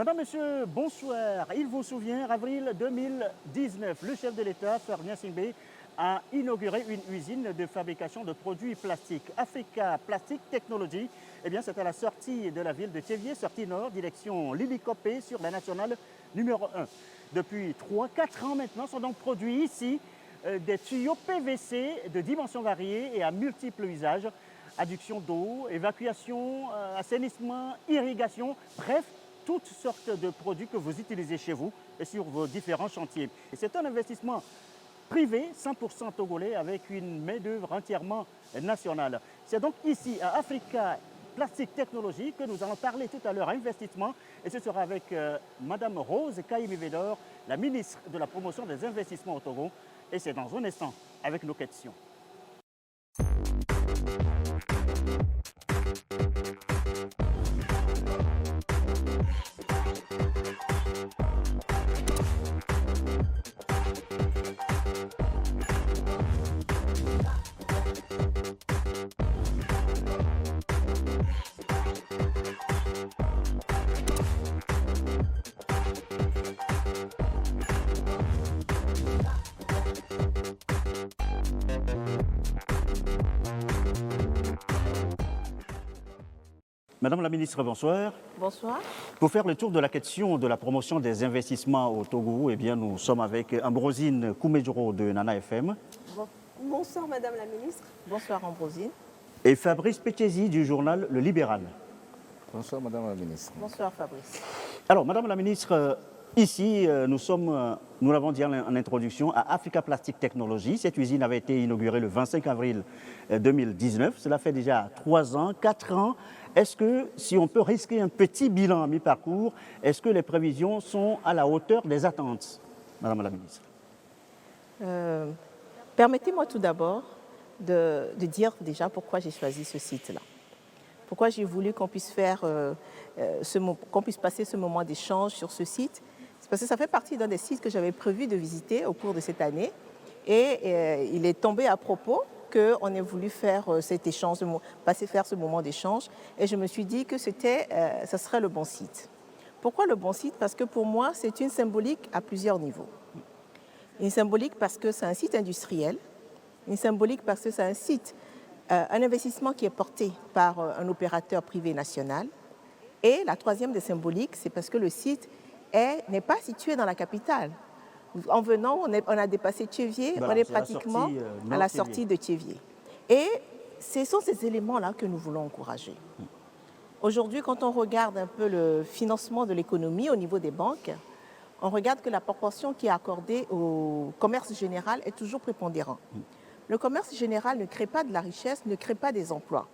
Madame, Monsieur, bonsoir. Il vous souvient, avril 2019, le chef de l'État, Sir Gnassingbé, a inauguré une usine de fabrication de produits plastiques. Africa Plastic Technology, eh bien, c'est à la sortie de la ville de Thiéviers, sortie nord, direction Lilicopé, sur la nationale numéro 1. Depuis 3-4 ans maintenant, sont donc produits ici des tuyaux PVC de dimensions variées et à multiples usages. Adduction d'eau, évacuation, assainissement, irrigation, bref, toutes sortes de produits que vous utilisez chez vous et sur vos différents chantiers. Et c'est un investissement privé, 100% togolais, avec une main-d'œuvre entièrement nationale. C'est donc ici, à Africa Plastic Technology, que nous allons parler tout à l'heure investissement. Et ce sera avec Madame Rose Kaïmi-Vedor, la ministre de la Promotion des investissements au Togo. Et c'est dans un instant avec nos questions. Madame la ministre, bonsoir. Bonsoir. Pour faire le tour de la question de la promotion des investissements au Togo, eh bien, nous sommes avec Ambrosine Koumedjoro de Nana FM. Bonsoir Madame la ministre. Bonsoir Ambrosine. Et Fabrice Petchesi du journal Le Libéral. Bonsoir Madame la ministre. Bonsoir Fabrice. Alors Madame la ministre, ici nous l'avons dit en introduction, à Africa Plastic Technology. Cette usine avait été inaugurée le 25 avril 2019. Cela fait déjà 3 ans, 4 ans. Est-ce que, si on peut risquer un petit bilan à mi-parcours, est-ce que les prévisions sont à la hauteur des attentes, Madame la ministre? Permettez-moi tout d'abord de dire déjà pourquoi j'ai choisi ce site-là. Pourquoi j'ai voulu qu'on puisse qu'on puisse passer ce moment d'échange sur ce site. C'est parce que ça fait partie d'un des sites que j'avais prévu de visiter au cours de cette année. Et il est tombé à propos qu'on ait voulu faire cet échange, faire ce moment d'échange. Et je me suis dit que ce serait le bon site. Pourquoi le bon site? Parce que pour moi, c'est une symbolique à plusieurs niveaux. Une symbolique parce que c'est un site industriel. Une symbolique parce que c'est un site, un investissement qui est porté par un opérateur privé national. Et la troisième des symboliques, c'est parce que le site n'est pas situé dans la capitale. En venant, on a dépassé Thiéviers, voilà, on est pratiquement à la sortie de Thiéviers. Et ce sont ces éléments-là que nous voulons encourager. Aujourd'hui, quand on regarde un peu le financement de l'économie au niveau des banques, on regarde que la proportion qui est accordée au commerce général est toujours prépondérante. Le commerce général ne crée pas de la richesse, ne crée pas des emplois.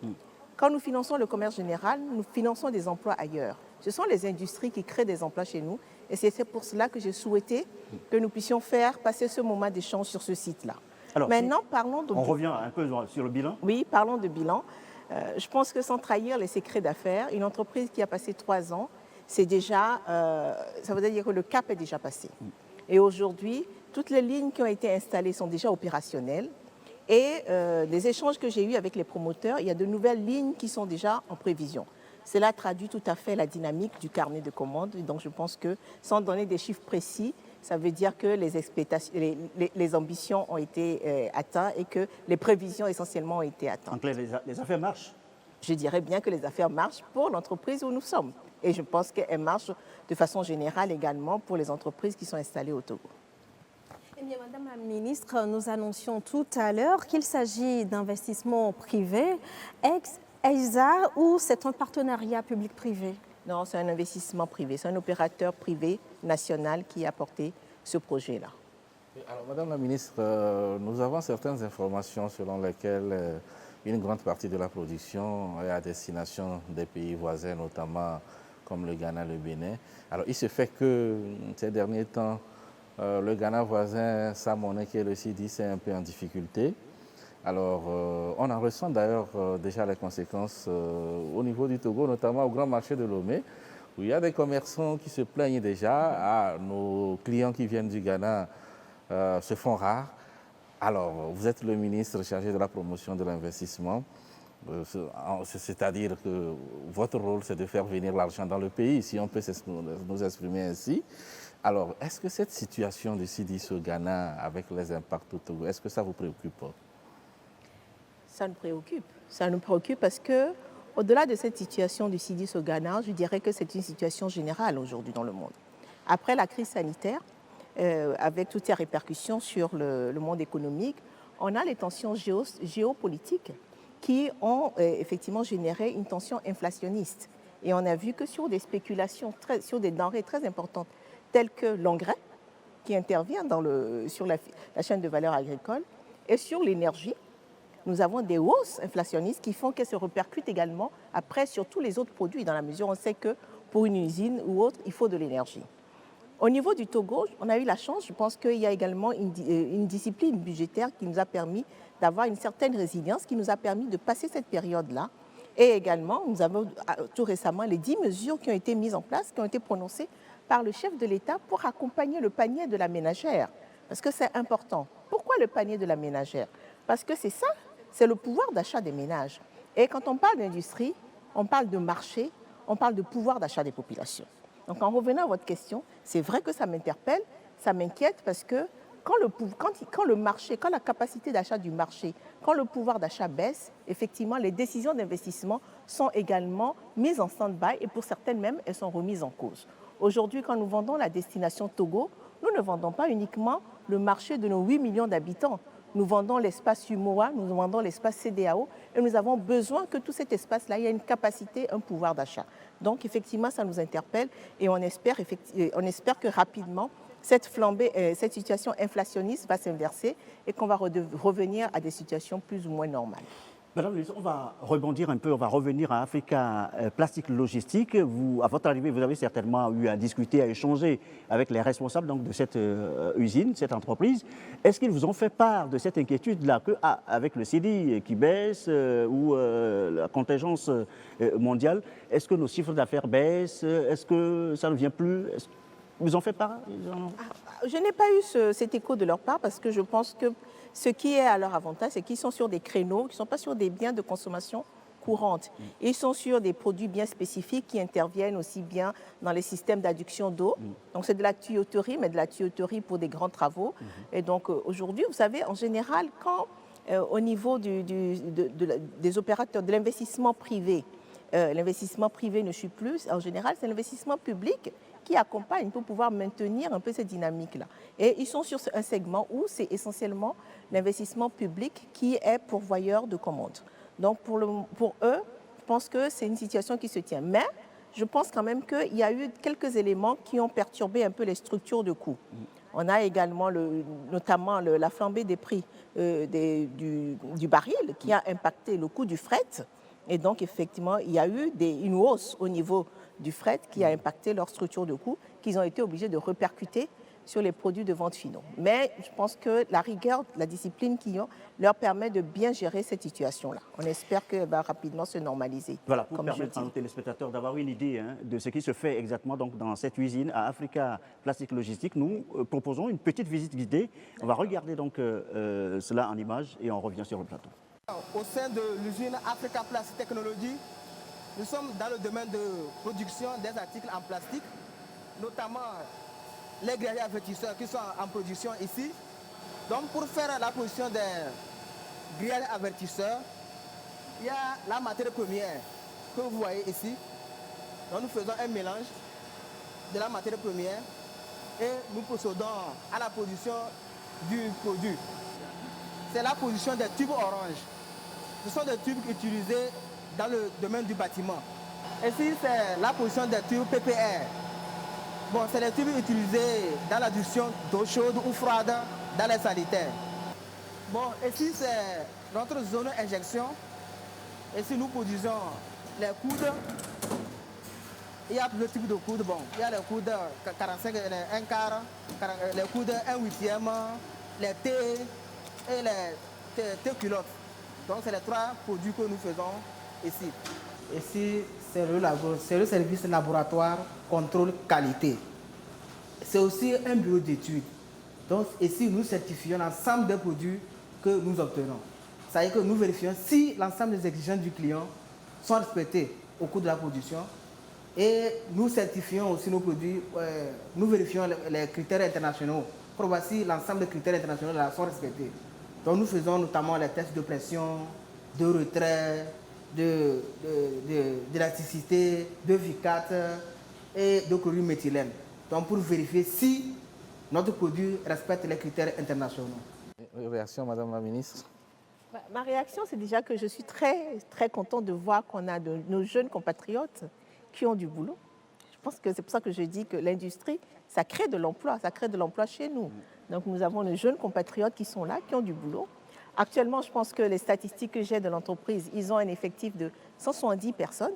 Quand nous finançons le commerce général, nous finançons des emplois ailleurs. Ce sont les industries qui créent des emplois chez nous. Et c'est pour cela que j'ai souhaité que nous puissions faire passer ce moment d'échange sur ce site-là. Alors, maintenant, parlons de... On revient un peu sur le bilan. Oui, parlons de bilan. Je pense que sans trahir les secrets d'affaires, une entreprise qui a passé 3 ans, c'est déjà, ça veut dire que le cap est déjà passé. Et aujourd'hui, toutes les lignes qui ont été installées sont déjà opérationnelles. Et les échanges que j'ai eus avec les promoteurs, il y a de nouvelles lignes qui sont déjà en prévision. Cela traduit tout à fait la dynamique du carnet de commandes. Donc je pense que, sans donner des chiffres précis, ça veut dire que les ambitions ont été atteintes et que les prévisions essentiellement ont été atteintes. Donc les affaires marchent? Je dirais bien que les affaires marchent pour l'entreprise où nous sommes. Et je pense qu'elles marchent de façon générale également pour les entreprises qui sont installées au Togo. Eh bien, Madame la ministre, nous annoncions tout à l'heure qu'il s'agit d'investissements privés, ex-EISA, ou c'est un partenariat public-privé? Non, c'est un investissement privé. C'est un opérateur privé national qui a porté ce projet-là. Alors, Madame la ministre, nous avons certaines informations selon lesquelles une grande partie de la production est à destination des pays voisins, notamment comme le Ghana, le Bénin. Alors, il se fait que ces derniers temps, le Ghana voisin, sa monnaie qui est le CEDI, c'est un peu en difficulté. Alors, on en ressent d'ailleurs déjà les conséquences au niveau du Togo, notamment au grand marché de Lomé, où il y a des commerçants qui se plaignent déjà. Nos clients qui viennent du Ghana se font rares. Alors, vous êtes le ministre chargé de la promotion de l'investissement. C'est-à-dire que votre rôle, c'est de faire venir l'argent dans le pays, si on peut nous exprimer ainsi. Alors, est-ce que cette situation du CIDIS au Ghana, avec les impacts au Togo, est-ce que ça vous préoccupe? Ça nous préoccupe. Ça nous préoccupe parce que, au-delà de cette situation du CIDIS au Ghana, je dirais que c'est une situation générale aujourd'hui dans le monde. Après la crise sanitaire, avec toutes ses répercussions sur le monde économique, on a les tensions géopolitiques qui ont effectivement généré une tension inflationniste. Et on a vu que sur des spéculations, sur des denrées très importantes, telles que l'engrais, qui intervient sur la chaîne de valeur agricole, et sur l'énergie, nous avons des hausses inflationnistes qui font qu'elles se répercutent également après sur tous les autres produits, dans la mesure où on sait que pour une usine ou autre, il faut de l'énergie. Au niveau du Togo, on a eu la chance, je pense qu'il y a également une discipline budgétaire qui nous a permis d'avoir une certaine résilience, qui nous a permis de passer cette période-là. Et également, nous avons tout récemment les 10 mesures qui ont été mises en place, qui ont été prononcées par le chef de l'État pour accompagner le panier de la ménagère. Parce que c'est important. Pourquoi le panier de la ménagère? Parce que c'est ça, c'est le pouvoir d'achat des ménages. Et quand on parle d'industrie, on parle de marché, on parle de pouvoir d'achat des populations. Donc en revenant à votre question, c'est vrai que ça m'interpelle, ça m'inquiète parce que quand le marché, quand la capacité d'achat du marché, quand le pouvoir d'achat baisse, effectivement, les décisions d'investissement sont également mises en stand-by et pour certaines même, elles sont remises en cause. Aujourd'hui, quand nous vendons la destination Togo, nous ne vendons pas uniquement le marché de nos 8 millions d'habitants. Nous vendons l'espace UMOA, nous vendons l'espace CEDEAO et nous avons besoin que tout cet espace-là, il y ait une capacité, un pouvoir d'achat. Donc effectivement, ça nous interpelle et on espère que rapidement, cette flambée, cette situation inflationniste va s'inverser et qu'on va revenir à des situations plus ou moins normales. Madame la ministre, on va rebondir un peu, on va revenir à Africa Plastic Logistique. Vous, à votre arrivée, vous avez certainement eu à discuter, à échanger avec les responsables donc, de cette usine, cette entreprise. Est-ce qu'ils vous ont fait part de cette inquiétude-là qu'avec le CIDI qui baisse ou la contingence mondiale, est-ce que nos chiffres d'affaires baissent? Est-ce que ça ne vient plus? Ils vous ont fait part? Je n'ai pas eu cet écho de leur part parce que je pense que ce qui est à leur avantage, c'est qu'ils sont sur des créneaux, qui ne sont pas sur des biens de consommation courante. Ils sont sur des produits bien spécifiques qui interviennent aussi bien dans les systèmes d'adduction d'eau. Donc c'est de la tuyauterie, mais de la tuyauterie pour des grands travaux. Et donc aujourd'hui, vous savez, en général, quand au niveau des opérateurs, de l'investissement privé ne suit plus, en général, c'est l'investissement public qui accompagne pour pouvoir maintenir un peu cette dynamique-là. Et ils sont sur un segment où c'est essentiellement l'investissement public qui est pourvoyeur de commandes. Donc pour eux, je pense que c'est une situation qui se tient. Mais je pense quand même qu'il y a eu quelques éléments qui ont perturbé un peu les structures de coûts. On a également notamment la flambée des prix du baril qui a impacté le coût du fret. Et donc, effectivement, il y a eu une hausse au niveau du fret qui a impacté leur structure de coûts qu'ils ont été obligés de répercuter sur les produits de vente finaux. Mais je pense que la rigueur, la discipline qu'ils ont leur permet de bien gérer cette situation-là. On espère qu'elle va rapidement se normaliser. Voilà, pour permettre à nos téléspectateurs d'avoir une idée de ce qui se fait exactement donc, dans cette usine à Africa Plastic Logistique, nous proposons une petite visite guidée. On va regarder donc cela en images et on revient sur le plateau. Au sein de l'usine Africa Plastic Technology, nous sommes dans le domaine de production des articles en plastique, notamment les grillés avertisseurs qui sont en production ici. Donc pour faire la production des grillés avertisseurs, il y a la matière première que vous voyez ici. Donc nous faisons un mélange de la matière première et nous procédons à la production du produit. C'est la production des tubes orange. Ce sont des tubes utilisés dans le domaine du bâtiment. Ici, c'est la production des tubes PPR. Bon, c'est les tubes utilisés dans l'adduction d'eau chaude ou froide dans les sanitaires. Bon, ici, c'est notre zone injection. Ici, nous produisons les coudes. Il y a plusieurs types de coudes. Bon, il y a les coudes 45, un quart, les coudes 1/8, les T et les T-culottes. Donc, c'est les 3 produits que nous faisons ici. Ici, c'est le service laboratoire contrôle qualité. C'est aussi un bureau d'études. Donc, ici, nous certifions l'ensemble des produits que nous obtenons. C'est-à-dire que nous vérifions si l'ensemble des exigences du client sont respectées au cours de la production et nous certifions aussi nos produits, nous vérifions les critères internationaux pour voir si l'ensemble des critères internationaux là sont respectés. Donc nous faisons notamment les tests de pression, de retrait, d'élasticité, de V4 et de chlorure méthylène. Donc pour vérifier si notre produit respecte les critères internationaux. Réaction, Madame la Ministre? Ma réaction, c'est déjà que je suis très, très contente de voir qu'on a de nos jeunes compatriotes qui ont du boulot. Je pense que c'est pour ça que je dis que l'industrie, ça crée de l'emploi chez nous. Donc nous avons nos jeunes compatriotes qui sont là, qui ont du boulot. Actuellement, je pense que les statistiques que j'ai de l'entreprise, ils ont un effectif de 170 personnes.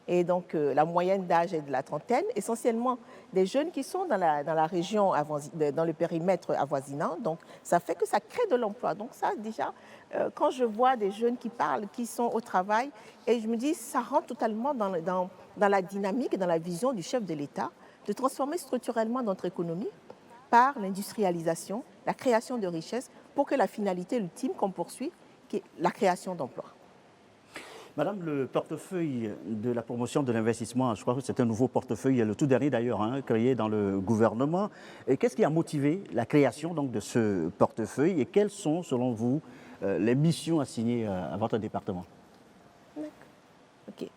Et donc, la moyenne d'âge est de la trentaine, essentiellement des jeunes qui sont dans la région, dans le périmètre avoisinant. Donc, ça fait que ça crée de l'emploi. Donc, ça, déjà, quand je vois des jeunes qui parlent, qui sont au travail, et je me dis, ça rentre totalement dans la dynamique et dans la vision du chef de l'État de transformer structurellement notre économie par l'industrialisation, la création de richesses, pour que la finalité ultime qu'on poursuit, qui est la création d'emplois. Madame, le portefeuille de la promotion de l'investissement, je crois que c'est un nouveau portefeuille, le tout dernier d'ailleurs, créé dans le gouvernement. Qu'est-ce qui a motivé la création donc, de ce portefeuille et quelles sont, selon vous, les missions assignées à votre département? Ok.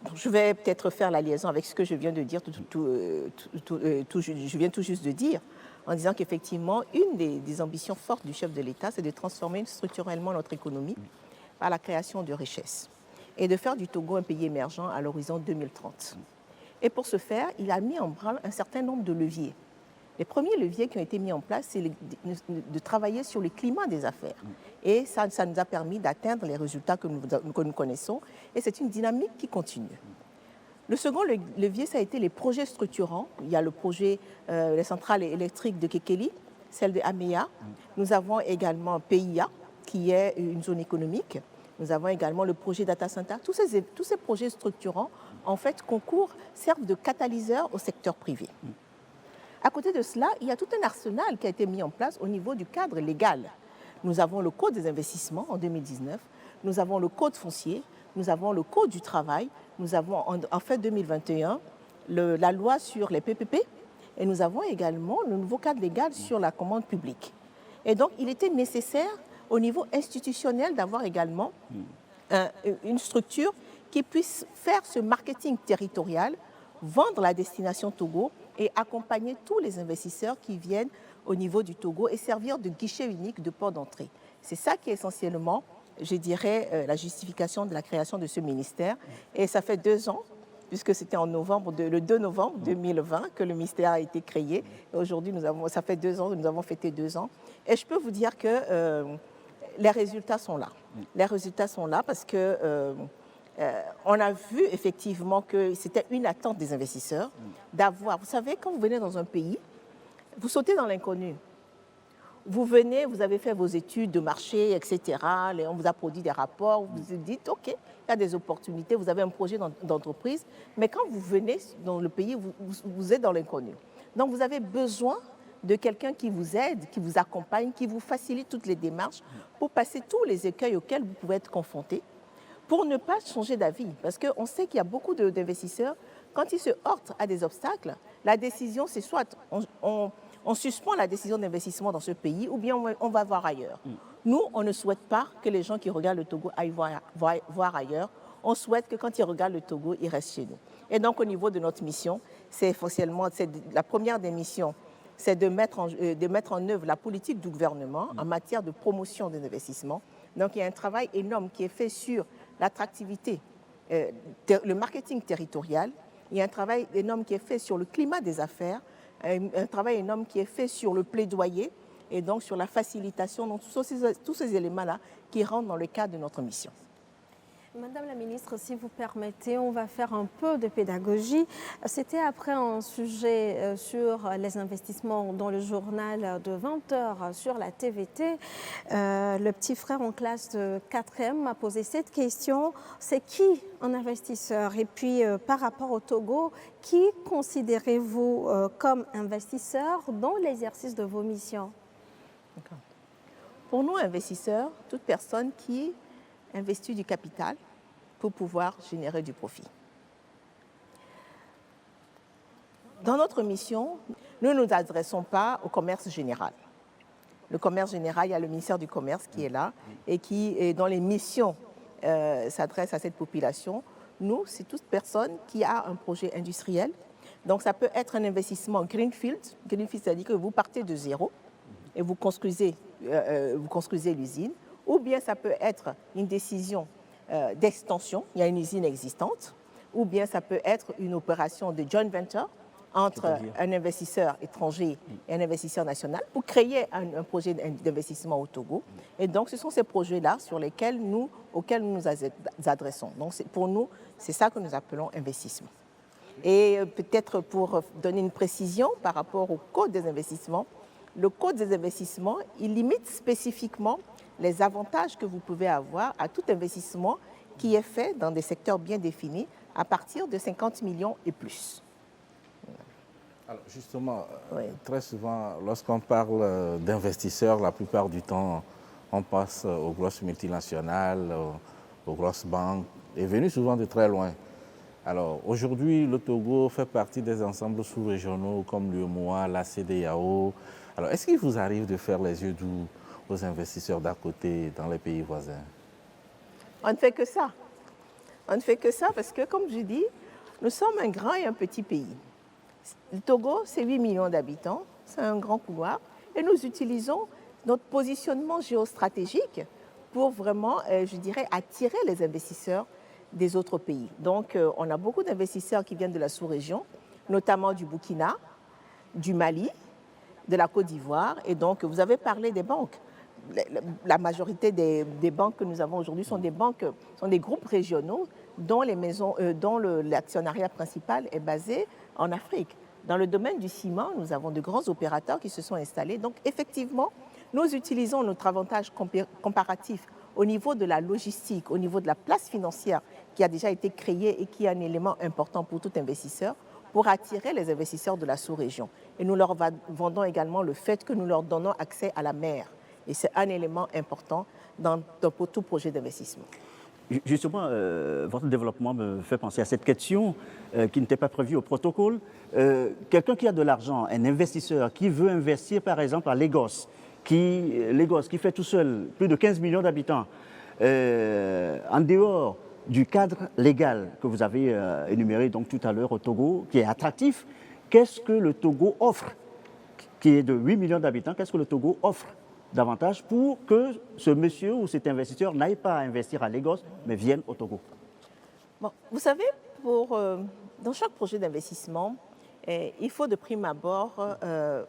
Donc, je vais peut-être faire la liaison avec ce que je viens de dire, je viens tout juste de dire, en disant qu'effectivement, une des ambitions fortes du chef de l'État, c'est de transformer structurellement notre économie par la création de richesses et de faire du Togo un pays émergent à l'horizon 2030. Et pour ce faire, il a mis en branle un certain nombre de leviers. Les premiers leviers qui ont été mis en place, c'est de travailler sur le climat des affaires. Et ça nous a permis d'atteindre les résultats que nous connaissons. Et c'est une dynamique qui continue. Le second levier, ça a été les projets structurants. Il y a le projet les centrales électriques de Kekeli, celle de Améa. Nous avons également PIA, qui est une zone économique. Nous avons également le projet Data Center. Tous ces projets structurants, en fait, servent de catalyseur au secteur privé. À côté de cela, il y a tout un arsenal qui a été mis en place au niveau du cadre légal. Nous avons le Code des investissements en 2019, nous avons le Code foncier, nous avons le Code du travail, nous avons en fait 2021 la loi sur les PPP et nous avons également le nouveau cadre légal sur la commande publique. Et donc, il était nécessaire au niveau institutionnel d'avoir également une structure qui puisse faire ce marketing territorial, vendre la destination Togo et accompagner tous les investisseurs qui viennent au niveau du Togo et servir de guichet unique de port d'entrée. C'est ça qui est essentiellement, je dirais, la justification de la création de ce ministère. Et ça fait 2 ans, puisque c'était le 2 novembre 2020 que le ministère a été créé. Aujourd'hui, ça fait 2 ans, nous avons fêté 2 ans. Et je peux vous dire que les résultats sont là. Les résultats sont là parce que on a vu effectivement que c'était une attente des investisseurs d'avoir... Vous savez, quand vous venez dans un pays, vous sautez dans l'inconnu. Vous venez, vous avez fait vos études de marché, etc. On vous a produit des rapports, vous vous dites, OK, il y a des opportunités, vous avez un projet d'entreprise. Mais quand vous venez dans le pays, vous êtes dans l'inconnu. Donc, vous avez besoin de quelqu'un qui vous aide, qui vous accompagne, qui vous facilite toutes les démarches pour passer tous les écueils auxquels vous pouvez être confrontés, pour ne pas changer d'avis. Parce qu'on sait qu'il y a beaucoup d'investisseurs, quand ils se heurtent à des obstacles, la décision, c'est soit on suspend la décision d'investissement dans ce pays ou bien on va voir ailleurs. Nous, on ne souhaite pas que les gens qui regardent le Togo aillent voir ailleurs. On souhaite que quand ils regardent le Togo, ils restent chez nous. Et donc, au niveau de notre mission, c'est essentiellement la première des missions, c'est de mettre en œuvre la politique du gouvernement en matière de promotion des investissements. Donc, il y a un travail énorme qui est fait sur l'attractivité, le marketing territorial. Il y a un travail énorme qui est fait sur le climat des affaires, un travail énorme qui est fait sur le plaidoyer et donc sur la facilitation, donc tous ces éléments-là qui rentrent dans le cadre de notre mission. Madame la ministre, si vous permettez, on va faire un peu de pédagogie. C'était après un sujet sur les investissements dans le journal de 20h sur la TVT. Le petit frère en classe de 4e m'a posé cette question. C'est qui un investisseur? Et puis, par rapport au Togo, qui considérez-vous comme investisseur dans l'exercice de vos missions? D'accord. Pour nous, investisseurs, toute personne qui investit du capital pour pouvoir générer du profit. Dans notre mission, nous ne nous adressons pas au commerce général. Le commerce général, il y a le ministère du Commerce qui est là et qui, dans les missions, s'adresse à cette population. Nous, c'est toute personne qui a un projet industriel. Donc, ça peut être un investissement greenfield. Greenfield, c'est-à-dire que vous partez de zéro et vous construisez l'usine. Ou bien ça peut être une décision d'extension. Il y a une usine existante. Ou bien ça peut être une opération de joint venture entre un investisseur étranger et un investisseur national pour créer un projet d'investissement au Togo. Et donc, ce sont ces projets-là auxquels nous nous adressons. Donc, pour nous, c'est ça que nous appelons investissement. Et peut-être pour donner une précision par rapport au code des investissements, le code des investissements, il limite spécifiquement les avantages que vous pouvez avoir à tout investissement qui est fait dans des secteurs bien définis à partir de 50 millions et plus. Alors justement, Oui. très souvent, lorsqu'on parle d'investisseurs, la plupart du temps, on passe aux grosses multinationales, aux grosses banques, et venu souvent de très loin. Alors aujourd'hui, le Togo fait partie des ensembles sous-régionaux comme l'UEMOA, la CEDEAO. Alors est-ce qu'il vous arrive de faire les yeux doux aux investisseurs d'à côté dans les pays voisins? On ne fait que ça. On ne fait que ça parce que, comme je dis, nous sommes un grand et un petit pays. Le Togo, c'est 8 millions d'habitants, c'est un grand couloir, et nous utilisons notre positionnement géostratégique pour vraiment, je dirais, attirer les investisseurs des autres pays. Donc, on a beaucoup d'investisseurs qui viennent de la sous-région, notamment du Burkina, du Mali, de la Côte d'Ivoire, et donc vous avez parlé des banques. La majorité des banques que nous avons aujourd'hui sont des banques, sont des groupes régionaux dont l'actionnariat principal est basé en Afrique. Dans le domaine du ciment, nous avons de grands opérateurs qui se sont installés. Donc, effectivement, nous utilisons notre avantage comparatif au niveau de la logistique, au niveau de la place financière qui a déjà été créée et qui est un élément important pour tout investisseur pour attirer les investisseurs de la sous-région. Et nous leur vendons également le fait que nous leur donnons accès à la mer. Et c'est un élément important pour tout projet d'investissement. Justement, votre développement me fait penser à cette question qui n'était pas prévue au protocole. Quelqu'un qui a de l'argent, un investisseur qui veut investir par exemple à Lagos, qui fait tout seul plus de 15 millions d'habitants, en dehors du cadre légal que vous avez énuméré donc, tout à l'heure au Togo, qui est attractif, qu'est-ce que le Togo offre, qui est de 8 millions d'habitants, qu'est-ce que le Togo offre davantage pour que ce monsieur ou cet investisseur n'aille pas investir à Lagos, mais vienne au Togo? Bon, vous savez, dans chaque projet d'investissement, il faut de prime abord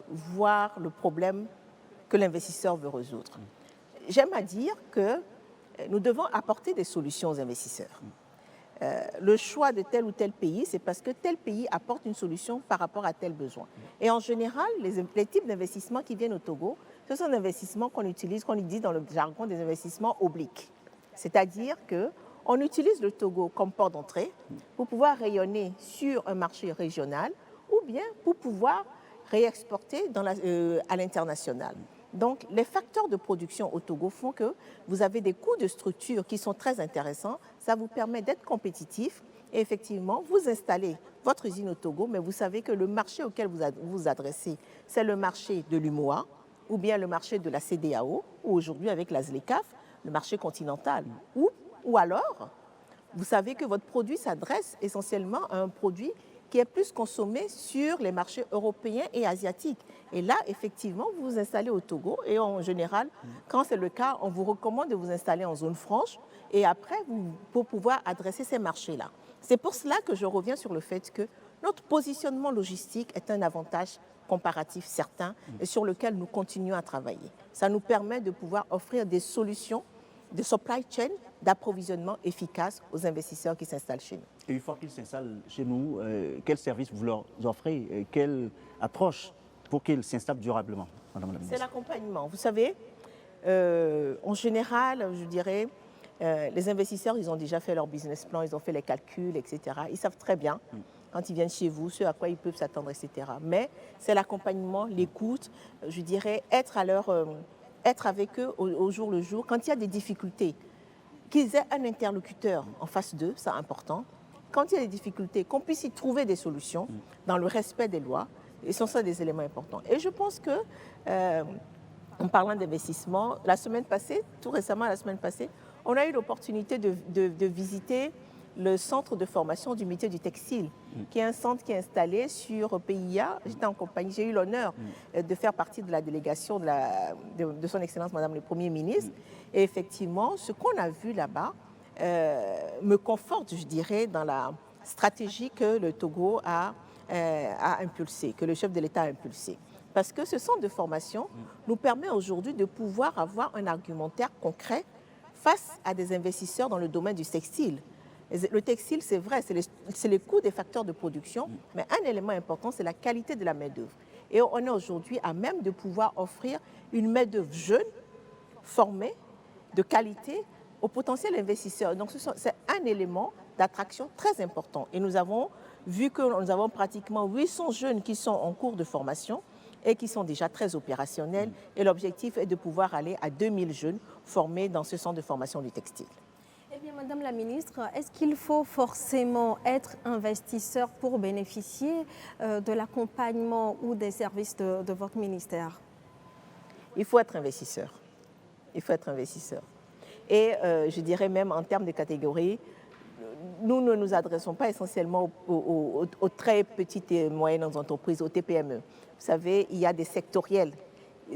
voir le problème que l'investisseur veut résoudre. J'aime à dire que nous devons apporter des solutions aux investisseurs. Le choix de tel ou tel pays, c'est parce que tel pays apporte une solution par rapport à tel besoin. Et en général, les types d'investissements qui viennent au Togo, ce sont des investissements qu'on dit dans le jargon des investissements obliques. C'est-à-dire qu'on utilise le Togo comme port d'entrée pour pouvoir rayonner sur un marché régional ou bien pour pouvoir réexporter à l'international. Donc, les facteurs de production au Togo font que vous avez des coûts de structure qui sont très intéressants. Ça vous permet d'être compétitif et effectivement, vous installez votre usine au Togo, mais vous savez que le marché auquel vous vous adressez, c'est le marché de l'UMOA ou bien le marché de la CEDEAO ou aujourd'hui avec la ZLECAf, le marché continental. Ou alors, vous savez que votre produit s'adresse essentiellement à un produit qui est plus consommé sur les marchés européens et asiatiques. Et là, effectivement, vous vous installez au Togo et en général, quand c'est le cas, on vous recommande de vous installer en zone franche et après, pour pouvoir adresser ces marchés-là. C'est pour cela que je reviens sur le fait que notre positionnement logistique est un avantage comparatif certain et sur lequel nous continuons à travailler. Ça nous permet de pouvoir offrir des solutions de supply chain, d'approvisionnement efficace aux investisseurs qui s'installent chez nous. Et une fois qu'ils s'installent chez nous, quel service vous leur offrez, quelle approche pour qu'ils s'installent durablement, Madame la Ministre? C'est l'accompagnement. Vous savez, en général, je dirais, les investisseurs, ils ont déjà fait leur business plan, ils ont fait les calculs, etc. Ils savent très bien, quand ils viennent chez vous, ce à quoi ils peuvent s'attendre, etc. Mais c'est l'accompagnement, l'écoute, je dirais, être à être avec eux au jour le jour, quand il y a des difficultés, qu'ils aient un interlocuteur en face d'eux, c'est important. Quand il y a des difficultés, qu'on puisse y trouver des solutions dans le respect des lois, et ce sont ça des éléments importants. Et je pense que, en parlant d'investissement, la semaine passée, tout récemment la semaine passée, on a eu l'opportunité de visiter le centre de formation du métier du textile, qui est un centre qui est installé sur PIA. J'étais en compagnie, j'ai eu l'honneur de faire partie de la délégation de son Excellence Madame le Premier ministre. Et effectivement, ce qu'on a vu là-bas me conforte, je dirais, dans la stratégie que le Togo a impulsée, que le chef de l'État a impulsée. Parce que ce centre de formation nous permet aujourd'hui de pouvoir avoir un argumentaire concret face à des investisseurs dans le domaine du textile. Le textile, c'est vrai, c'est les coûts des facteurs de production, mais un élément important, c'est la qualité de la main-d'œuvre. Et on est aujourd'hui à même de pouvoir offrir une main-d'œuvre jeune, formée, de qualité, aux potentiels investisseurs. Donc, c'est un élément d'attraction très important. Et nous avons vu que nous avons pratiquement 800 jeunes qui sont en cours de formation et qui sont déjà très opérationnels. Et l'objectif est de pouvoir aller à 2000 jeunes formés dans ce centre de formation du textile. Eh bien, Madame la Ministre, est-ce qu'il faut forcément être investisseur pour bénéficier de l'accompagnement ou des services de votre ministère? Il faut être investisseur. Il faut être investisseur. Et je dirais même en termes de catégories, nous ne nous adressons pas essentiellement aux très petites et moyennes entreprises, aux TPME. Vous savez, il y a des sectoriels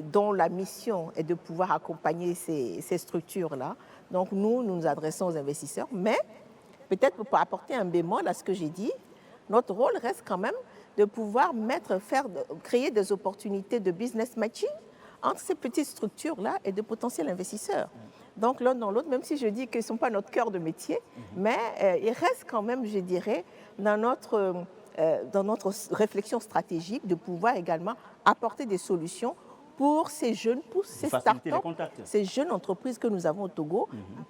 dont la mission est de pouvoir accompagner ces structures-là. Donc nous nous adressons aux investisseurs, mais peut-être pour apporter un bémol à ce que j'ai dit, notre rôle reste quand même de pouvoir créer des opportunités de business matching entre ces petites structures-là et de potentiels investisseurs. Donc l'un dans l'autre, même si je dis qu'ils ne sont pas notre cœur de métier, mais ils restent quand même, je dirais, dans notre réflexion stratégique de pouvoir également apporter des solutions pour ces jeunes, pour ces startups, ces jeunes entreprises que nous avons au Togo,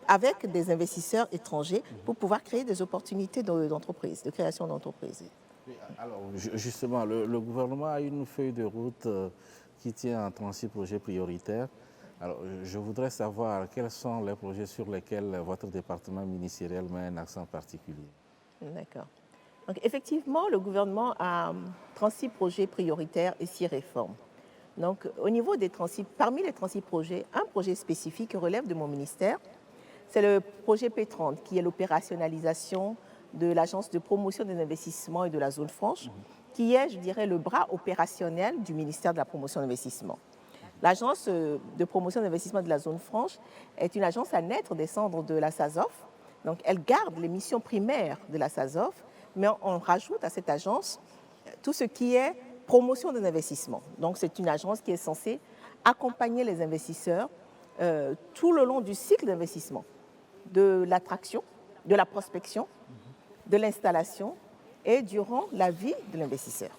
avec des investisseurs étrangers, pour pouvoir créer des opportunités d'entreprise, de création d'entreprises. Alors, justement, le gouvernement a une feuille de route qui tient en 36 projets prioritaires. Alors, je voudrais savoir quels sont les projets sur lesquels votre département ministériel met un accent particulier. D'accord. Donc, effectivement, le gouvernement a 36 projets prioritaires et 6 réformes. Donc, au niveau des 36, parmi les 36 projets, un projet spécifique relève de mon ministère. C'est le projet P30, qui est l'opérationnalisation de l'Agence de promotion des investissements et de la zone franche, qui est, je dirais, le bras opérationnel du ministère de la promotion d'investissement. L'Agence de promotion d'investissement de la zone franche est une agence à naître des cendres de la SASOF. Donc, elle garde les missions primaires de la SASOF, mais on rajoute à cette agence tout ce qui est promotion des investissements. Donc, c'est une agence qui est censée accompagner les investisseurs tout le long du cycle d'investissement, de l'attraction, de la prospection, de l'installation et durant la vie de l'investisseur.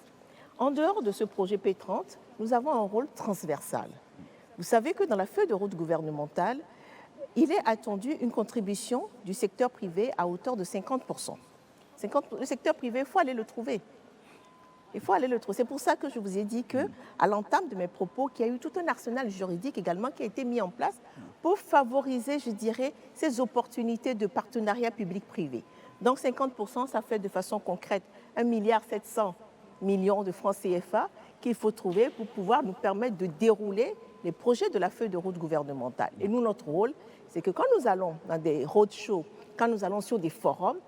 En dehors de ce projet P30, nous avons un rôle transversal. Vous savez que dans la feuille de route gouvernementale, il est attendu une contribution du secteur privé à hauteur de 50%. Le secteur privé, il faut aller le trouver. Il faut aller le trouver. C'est pour ça que je vous ai dit qu'à l'entame de mes propos, qu'il y a eu tout un arsenal juridique également qui a été mis en place pour favoriser, je dirais, ces opportunités de partenariat public-privé. Donc 50%, ça fait de façon concrète 1,7 milliard de francs CFA qu'il faut trouver pour pouvoir nous permettre de dérouler les projets de la feuille de route gouvernementale. Et nous, notre rôle, c'est que quand nous allons dans des roadshows, quand nous allons sur des forums,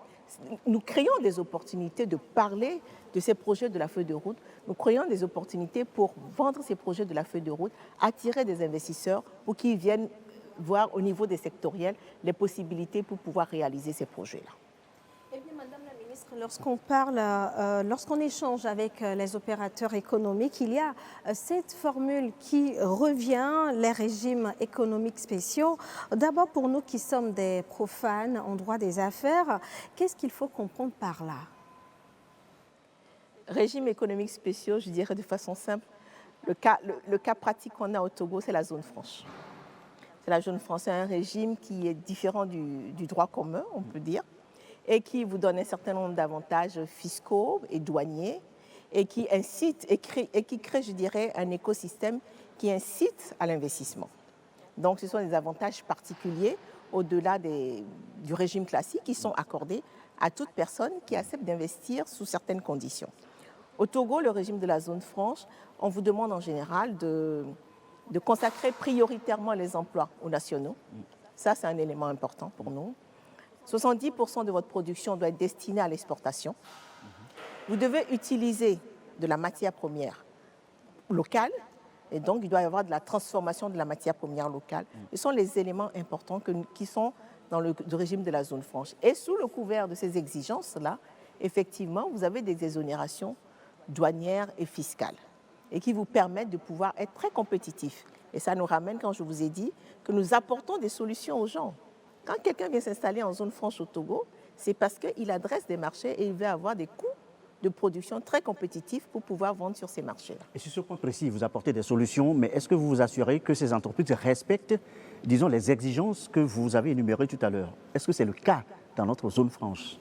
nous créons des opportunités de parler de ces projets de la feuille de route. Nous créons des opportunités pour vendre ces projets de la feuille de route, attirer des investisseurs pour qu'ils viennent voir au niveau des sectoriels les possibilités pour pouvoir réaliser ces projets-là. Eh bien, Madame la Ministre, lorsqu'on échange avec les opérateurs économiques, il y a cette formule qui revient, les régimes économiques spéciaux. D'abord, pour nous qui sommes des profanes en droit des affaires, qu'est-ce qu'il faut comprendre par là? Régimes économiques spéciaux, je dirais de façon simple, le cas pratique qu'on a au Togo, c'est la zone franche. C'est la zone franche, c'est un régime qui est différent du droit commun, on peut dire, et qui vous donne un certain nombre d'avantages fiscaux et douaniers, et qui incite et qui crée, je dirais, un écosystème qui incite à l'investissement. Donc, ce sont des avantages particuliers au-delà du régime classique qui sont accordés à toute personne qui accepte d'investir sous certaines conditions. Au Togo, le régime de la zone franche, on vous demande en général de consacrer prioritairement les emplois aux nationaux. Ça, c'est un élément important pour nous. 70% de votre production doit être destinée à l'exportation. Vous devez utiliser de la matière première locale, et donc il doit y avoir de la transformation de la matière première locale. Ce sont les éléments importants qui sont dans le régime de la zone franche. Et sous le couvert de ces exigences-là, effectivement, vous avez des exonérations douanières et fiscales et qui vous permettent de pouvoir être très compétitifs. Et ça nous ramène, quand je vous ai dit, que nous apportons des solutions aux gens. Quand quelqu'un vient s'installer en zone franche au Togo, c'est parce qu'il adresse des marchés et il veut avoir des coûts de production très compétitifs pour pouvoir vendre sur ces marchés-là. Et sur ce point précis, vous apportez des solutions, mais est-ce que vous vous assurez que ces entreprises respectent, disons, les exigences que vous avez énumérées tout à l'heure? Est-ce que c'est le cas dans notre zone franche?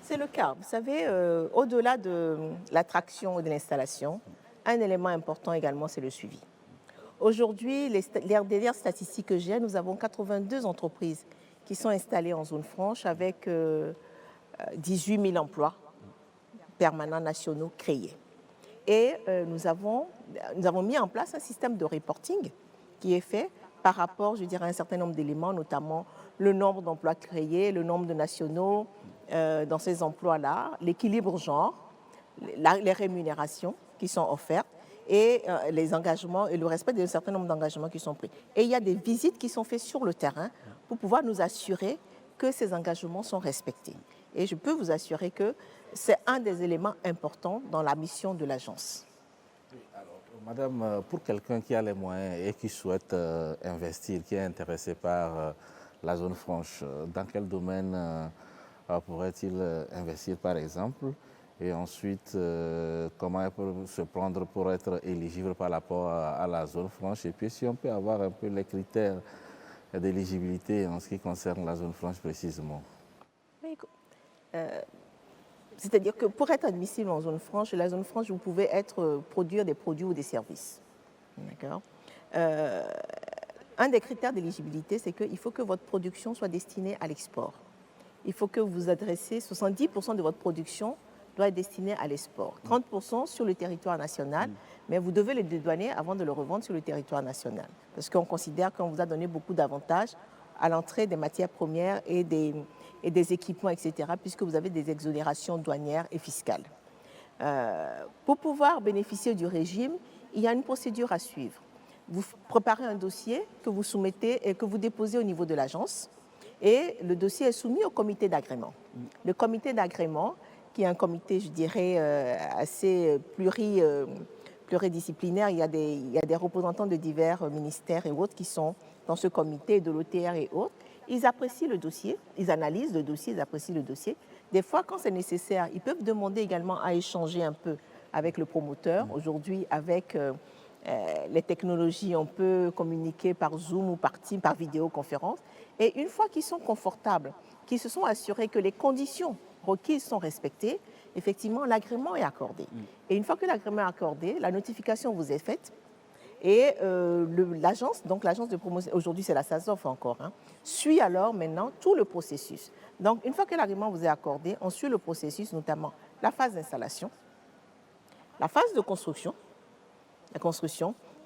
C'est le cas. Vous savez, au-delà de l'attraction et de l'installation, un élément important également, c'est le suivi. Aujourd'hui, les dernières statistiques que j'ai, nous avons 82 entreprises qui sont installées en zone franche avec 18 000 emplois permanents nationaux créés. Et nous avons mis en place un système de reporting qui est fait par rapport, je dirais, à un certain nombre d'éléments, notamment le nombre d'emplois créés, le nombre de nationaux dans ces emplois-là, l'équilibre genre, les rémunérations qui sont offertes et les engagements et le respect d'un certain nombre d'engagements qui sont pris. Et il y a des visites qui sont faites sur le terrain pour pouvoir nous assurer que ces engagements sont respectés. Et je peux vous assurer que c'est un des éléments importants dans la mission de l'agence. Madame, pour quelqu'un qui a les moyens et qui souhaite investir, qui est intéressé par la zone franche, dans quel domaine pourrait-il investir par exemple? Et ensuite, comment il peut se prendre pour être éligible par rapport à la zone franche? Et puis si on peut avoir un peu les critères d'éligibilité en ce qui concerne la zone franche précisément. C'est-à-dire que pour être admissible en zone franche, la zone franche, vous pouvez produire des produits ou des services. D'accord. Un des critères d'éligibilité, c'est qu'il faut que votre production soit destinée à l'export. Il faut que vous adressez 70% de votre production doit être destinée à l'export. 30% sur le territoire national, mais vous devez le dédouaner avant de le revendre sur le territoire national. Parce qu'on considère qu'on vous a donné beaucoup d'avantages à l'entrée des matières premières et des équipements, etc., puisque vous avez des exonérations douanières et fiscales. Pour pouvoir bénéficier du régime, il y a une procédure à suivre. Vous préparez un dossier que vous soumettez et que vous déposez au niveau de l'agence, et le dossier est soumis au comité d'agrément. Le comité d'agrément, qui est un comité, je dirais, assez pluridisciplinaire, il y a des représentants de divers ministères et autres qui sont dans ce comité, de l'OTR et autres. Ils apprécient le dossier, ils analysent le dossier, ils apprécient le dossier. Des fois, quand c'est nécessaire, ils peuvent demander également à échanger un peu avec le promoteur. Aujourd'hui, avec les technologies, on peut communiquer par Zoom ou par Teams, par vidéoconférence. Et une fois qu'ils sont confortables, qu'ils se sont assurés que les conditions requises sont respectées, effectivement, l'agrément est accordé. Et une fois que l'agrément est accordé, la notification vous est faite. Et l'agence, donc l'agence de promotion, aujourd'hui c'est la SASOF encore, suit alors maintenant tout le processus. Donc une fois que l'agrément vous est accordé, on suit le processus, notamment la phase d'installation, la phase de construction,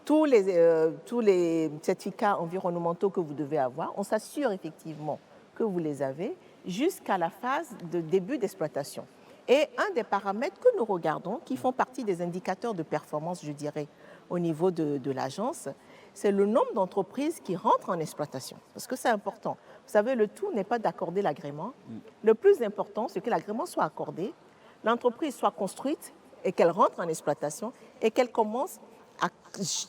tous les certificats environnementaux que vous devez avoir, on s'assure effectivement que vous les avez jusqu'à la phase de début d'exploitation. Et un des paramètres que nous regardons, qui font partie des indicateurs de performance, je dirais, au niveau de l'agence, c'est le nombre d'entreprises qui rentrent en exploitation. Parce que c'est important. Vous savez, le tout n'est pas d'accorder l'agrément. Le plus important, c'est que l'agrément soit accordé, l'entreprise soit construite et qu'elle rentre en exploitation et qu'elle commence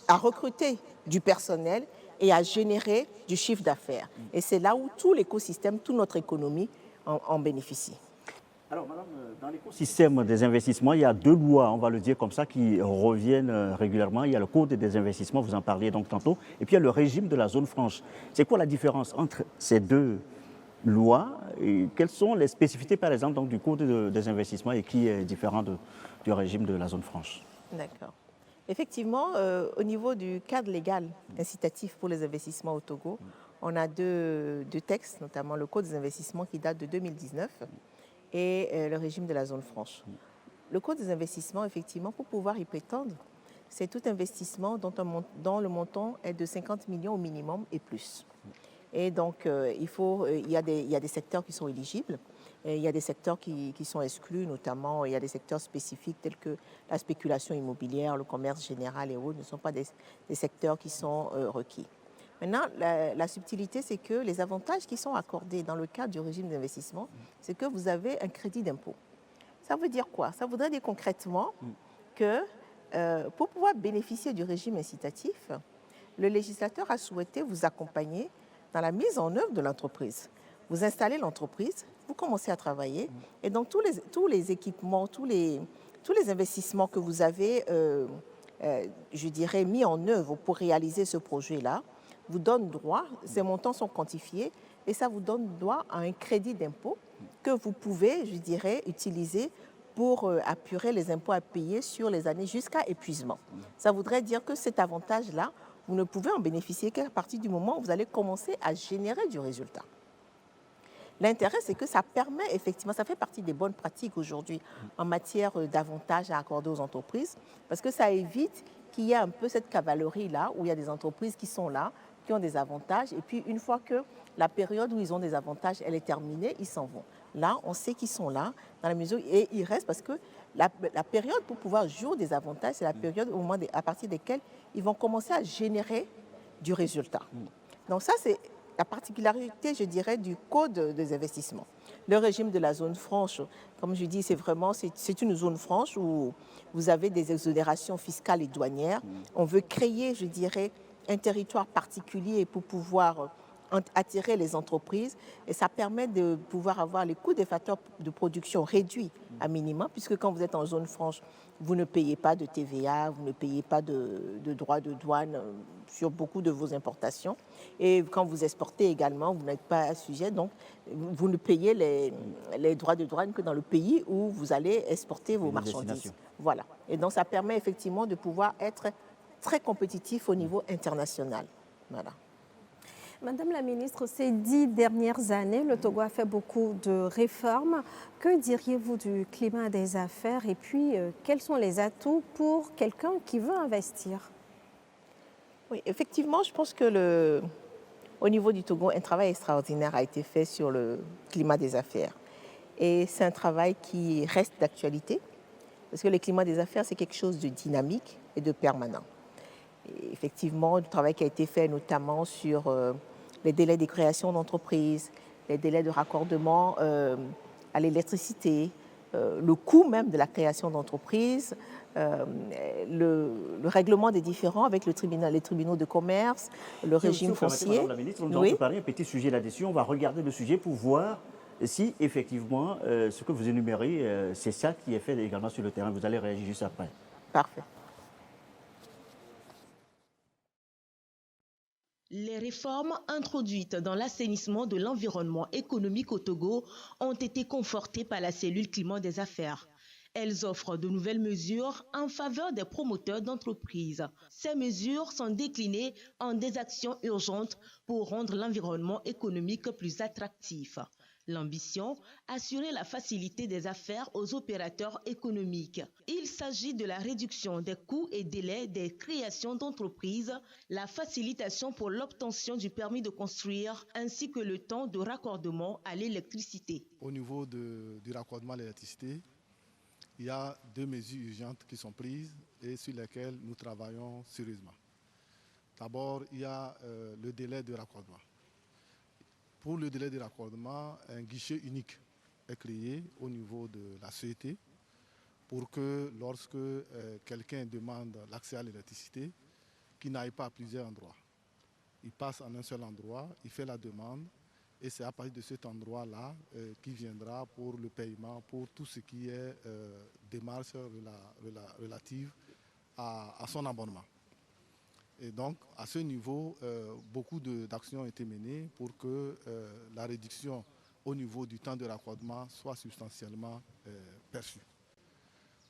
à recruter du personnel et à générer du chiffre d'affaires. Et c'est là où tout l'écosystème, toute notre économie en bénéficie. Alors, madame, dans l'écosystème des investissements, il y a deux lois, on va le dire comme ça, qui reviennent régulièrement. Il y a le Code des investissements, vous en parliez donc tantôt, et puis il y a le régime de la zone franche. C'est quoi la différence entre ces deux lois et quelles sont les spécificités, par exemple, donc, du Code des investissements et qui est différent du régime de la zone franche? D'accord. Effectivement, au niveau du cadre légal incitatif pour les investissements au Togo, on a deux textes, notamment le Code des investissements qui date de 2019 et le régime de la zone franche. Le Code des investissements, effectivement, pour pouvoir y prétendre, c'est tout investissement dont le montant est de 50 millions au minimum et plus. Et donc, il y a des secteurs qui sont éligibles, et il y a des secteurs qui sont exclus, notamment il y a des secteurs spécifiques tels que la spéculation immobilière, le commerce général et autres ne sont pas des secteurs qui sont requis. Maintenant, la subtilité, c'est que les avantages qui sont accordés dans le cadre du régime d'investissement, c'est que vous avez un crédit d'impôt. Ça veut dire quoi? Ça voudrait dire concrètement que pour pouvoir bénéficier du régime incitatif, le législateur a souhaité vous accompagner dans la mise en œuvre de l'entreprise. Vous installez l'entreprise, vous commencez à travailler, et donc tous les équipements, tous les investissements que vous avez, je dirais, mis en œuvre pour réaliser ce projet-là, vous donnent droit, ces montants sont quantifiés, et ça vous donne droit à un crédit d'impôt que vous pouvez, je dirais, utiliser pour apurer les impôts à payer sur les années jusqu'à épuisement. Ça voudrait dire que cet avantage-là, vous ne pouvez en bénéficier qu'à partir du moment où vous allez commencer à générer du résultat. L'intérêt, c'est que ça permet effectivement, ça fait partie des bonnes pratiques aujourd'hui en matière d'avantages à accorder aux entreprises, parce que ça évite qu'il y ait un peu cette cavalerie-là, où il y a des entreprises qui sont là, qui ont des avantages, et puis une fois que la période où ils ont des avantages, elle est terminée, ils s'en vont. Là, on sait qu'ils sont là, dans la mesure, et ils restent parce que la période pour pouvoir jouir des avantages, c'est la période à partir desquelles ils vont commencer à générer du résultat. Donc ça, c'est la particularité, je dirais, du code des investissements. Le régime de la zone franche, comme je dis, c'est une zone franche où vous avez des exonérations fiscales et douanières. On veut créer, je dirais, un territoire particulier pour pouvoir attirer les entreprises, et ça permet de pouvoir avoir les coûts des facteurs de production réduits à minimum, puisque quand vous êtes en zone franche, vous ne payez pas de TVA, vous ne payez pas de droits de douane sur beaucoup de vos importations. Et quand vous exportez également, vous n'êtes pas sujet, donc vous ne payez les droits de douane que dans le pays où vous allez exporter vos marchandises. Voilà. Et donc ça permet effectivement de pouvoir être très compétitif au niveau international. Voilà. Madame la ministre, ces 10 dernières années, le Togo a fait beaucoup de réformes. Que diriez-vous du climat des affaires et puis quels sont les atouts pour quelqu'un qui veut investir? Oui, effectivement, je pense que au niveau du Togo, un travail extraordinaire a été fait sur le climat des affaires. Et c'est un travail qui reste d'actualité, parce que le climat des affaires, c'est quelque chose de dynamique et de permanent. Et effectivement, le travail qui a été fait notamment sur les délais de création d'entreprises, les délais de raccordement à l'électricité, le coût même de la création d'entreprises, le règlement des différends avec les tribunaux de commerce, le régime foncier. Madame la ministre, nous allons préparer un petit sujet là-dessus. On va regarder le sujet pour voir si effectivement ce que vous énumérez, c'est ça qui est fait également sur le terrain. Vous allez réagir juste après. Parfait. Les réformes introduites dans l'assainissement de l'environnement économique au Togo ont été confortées par la cellule climat des affaires. Elles offrent de nouvelles mesures en faveur des promoteurs d'entreprises. Ces mesures sont déclinées en des actions urgentes pour rendre l'environnement économique plus attractif. L'ambition, assurer la facilité des affaires aux opérateurs économiques. Il s'agit de la réduction des coûts et délais des créations d'entreprises, la facilitation pour l'obtention du permis de construire, ainsi que le temps de raccordement à l'électricité. Au niveau du raccordement à l'électricité, il y a 2 mesures urgentes qui sont prises et sur lesquelles nous travaillons sérieusement. D'abord, il y a le délai de raccordement. Pour le délai de raccordement, un guichet unique est créé au niveau de la CET pour que lorsque quelqu'un demande l'accès à l'électricité, qu'il n'aille pas à plusieurs endroits. Il passe en un seul endroit, il fait la demande et c'est à partir de cet endroit-là qu'il viendra pour le paiement, pour tout ce qui est démarche relative à son abonnement. Et donc, à ce niveau, beaucoup d'actions ont été menées pour que la réduction au niveau du temps de raccordement soit substantiellement perçue.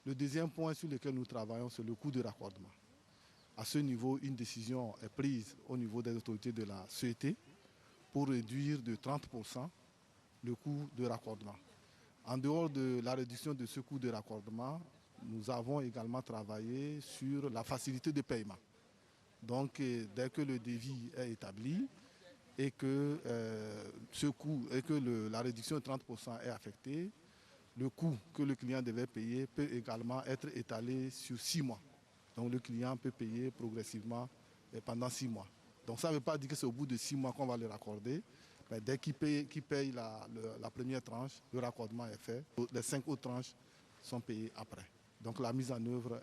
Le deuxième point sur lequel nous travaillons, c'est le coût de raccordement. À ce niveau, une décision est prise au niveau des autorités de la CET pour réduire de 30% le coût de raccordement. En dehors de la réduction de ce coût de raccordement, nous avons également travaillé sur la facilité de paiement. Donc, dès que le devis est établi et que ce coût et que la réduction de 30% est affectée, le coût que le client devait payer peut également être étalé sur 6 mois. Donc, le client peut payer progressivement pendant 6 mois. Donc, ça ne veut pas dire que c'est au bout de 6 mois qu'on va le raccorder. Mais dès qu'il paye la première tranche, le raccordement est fait. Les 5 autres tranches sont payées après. Donc la mise en œuvre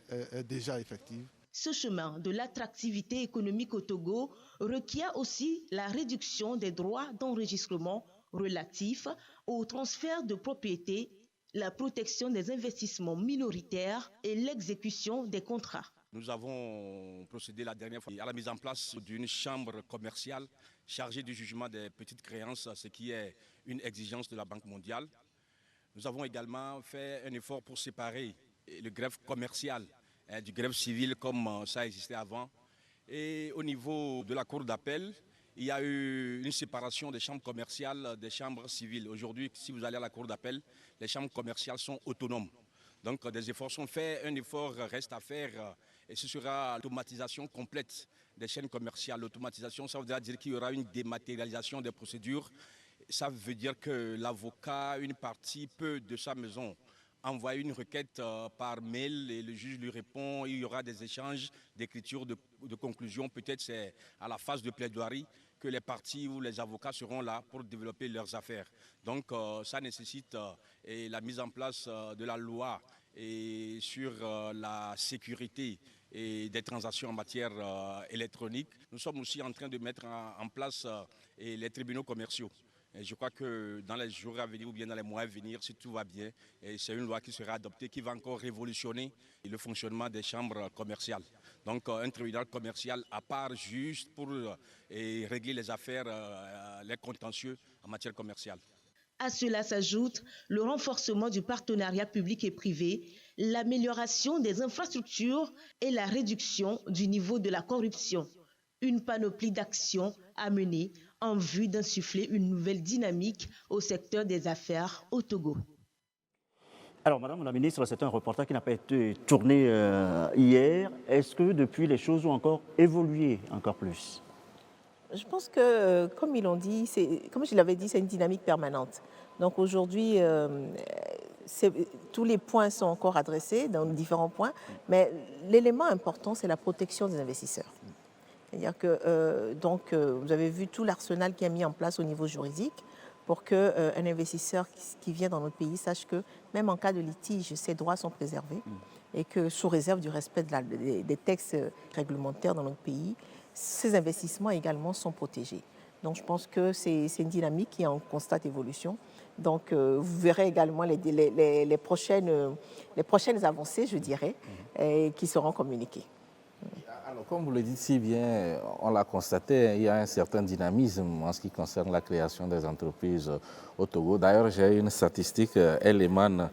est déjà effective. Ce chemin de l'attractivité économique au Togo requiert aussi la réduction des droits d'enregistrement relatifs au transfert de propriété, la protection des investissements minoritaires et l'exécution des contrats. Nous avons procédé la dernière fois à la mise en place d'une chambre commerciale chargée du jugement des petites créances, ce qui est une exigence de la Banque mondiale. Nous avons également fait un effort pour séparer le greffe commercial du greffe civil comme ça existait avant. Et au niveau de la cour d'appel, il y a eu une séparation des chambres commerciales des chambres civiles. Aujourd'hui, si vous allez à la cour d'appel, les chambres commerciales sont autonomes. Donc des efforts sont faits, un effort reste à faire et ce sera l'automatisation complète des chaînes commerciales. L'automatisation, ça voudra dire qu'il y aura une dématérialisation des procédures. Ça veut dire que l'avocat, une partie peut de sa maison envoyer une requête par mail et le juge lui répond. Il y aura des échanges d'écriture, de conclusion. Peut-être c'est à la phase de plaidoirie que les parties ou les avocats seront là pour développer leurs affaires. Donc ça nécessite la mise en place de la loi et sur la sécurité et des transactions en matière électronique. Nous sommes aussi en train de mettre en place les tribunaux commerciaux. Et je crois que dans les jours à venir ou bien dans les mois à venir, si tout va bien, c'est une loi qui sera adoptée qui va encore révolutionner le fonctionnement des chambres commerciales. Donc un tribunal commercial à part juste pour régler les affaires, les contentieux en matière commerciale. À cela s'ajoute le renforcement du partenariat public et privé, l'amélioration des infrastructures et la réduction du niveau de la corruption. Une panoplie d'actions à mener en vue d'insuffler une nouvelle dynamique au secteur des affaires au Togo. Alors, Madame la Ministre, c'est un reportage qui n'a pas été tourné hier. Est-ce que depuis, les choses ont encore évolué encore plus? Je pense que, comme ils l'ont dit, comme je l'avais dit, c'est une dynamique permanente. Donc aujourd'hui, tous les points sont encore adressés dans différents points, mais l'élément important, c'est la protection des investisseurs. C'est-à-dire que vous avez vu tout l'arsenal qui est mis en place au niveau juridique pour qu'un investisseur qui vient dans notre pays sache que même en cas de litige, ses droits sont préservés et que sous réserve du respect des textes réglementaires dans notre pays, ces investissements également sont protégés. Donc je pense que c'est une dynamique qui est en constante évolution. Donc vous verrez également les prochaines avancées, je dirais, qui seront communiquées. Alors, comme vous le dites si bien, on l'a constaté, il y a un certain dynamisme en ce qui concerne la création des entreprises au Togo. D'ailleurs, j'ai une statistique, elle émane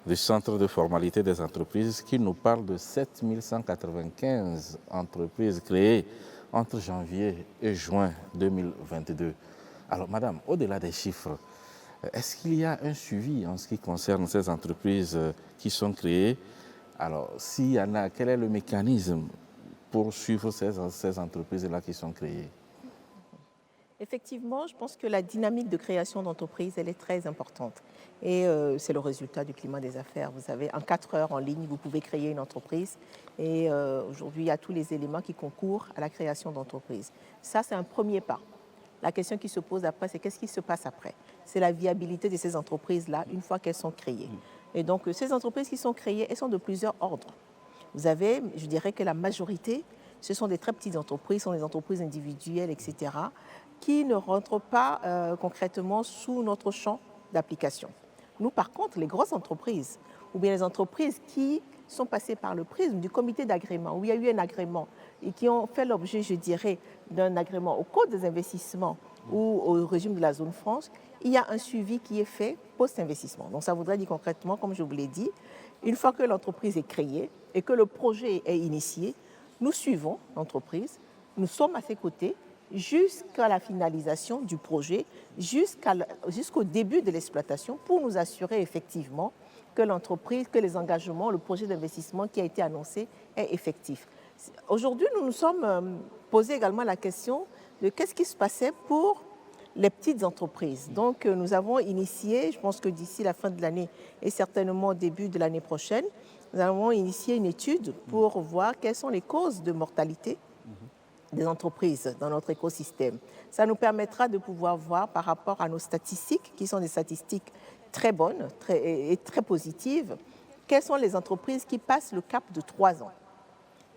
du Centre de formalité des entreprises qui nous parle de 7195 entreprises créées entre janvier et juin 2022. Alors, Madame, au-delà des chiffres, est-ce qu'il y a un suivi en ce qui concerne ces entreprises qui sont créées? Alors, s'il y en a, quel est le mécanisme pour suivre ces entreprises-là qui sont créées? Effectivement, je pense que la dynamique de création d'entreprises, elle est très importante. Et c'est le résultat du climat des affaires. Vous savez, en 4 heures en ligne, vous pouvez créer une entreprise. Et aujourd'hui, il y a tous les éléments qui concourent à la création d'entreprises. Ça, c'est un premier pas. La question qui se pose après, c'est qu'est-ce qui se passe après? C'est la viabilité de ces entreprises-là une fois qu'elles sont créées. Et donc, ces entreprises qui sont créées, elles sont de plusieurs ordres. Vous avez, je dirais que la majorité, ce sont des très petites entreprises, sont des entreprises individuelles, etc., qui ne rentrent pas concrètement sous notre champ d'application. Nous, par contre, les grosses entreprises, ou bien les entreprises qui sont passées par le prisme du comité d'agrément, où il y a eu un agrément, et qui ont fait l'objet, je dirais, d'un agrément au Code des investissements ou au régime de la zone France, il y a un suivi qui est fait post-investissement. Donc ça voudrait dire concrètement, comme je vous l'ai dit, une fois que l'entreprise est créée et que le projet est initié, Nous suivons l'entreprise, nous sommes à ses côtés jusqu'à la finalisation du projet, jusqu'au début de l'exploitation pour nous assurer effectivement que l'entreprise, que les engagements, le projet d'investissement qui a été annoncé est effectif. Aujourd'hui, nous nous sommes posé également la question de qu'est-ce qui se passait pour les petites entreprises. Donc, nous avons initié, je pense que d'ici la fin de l'année et certainement au début de l'année prochaine, nous avons initié une étude pour voir quelles sont les causes de mortalité des entreprises dans notre écosystème. Ça nous permettra de pouvoir voir par rapport à nos statistiques, qui sont des statistiques très bonnes et très positives, quelles sont les entreprises qui passent le cap de 3 ans.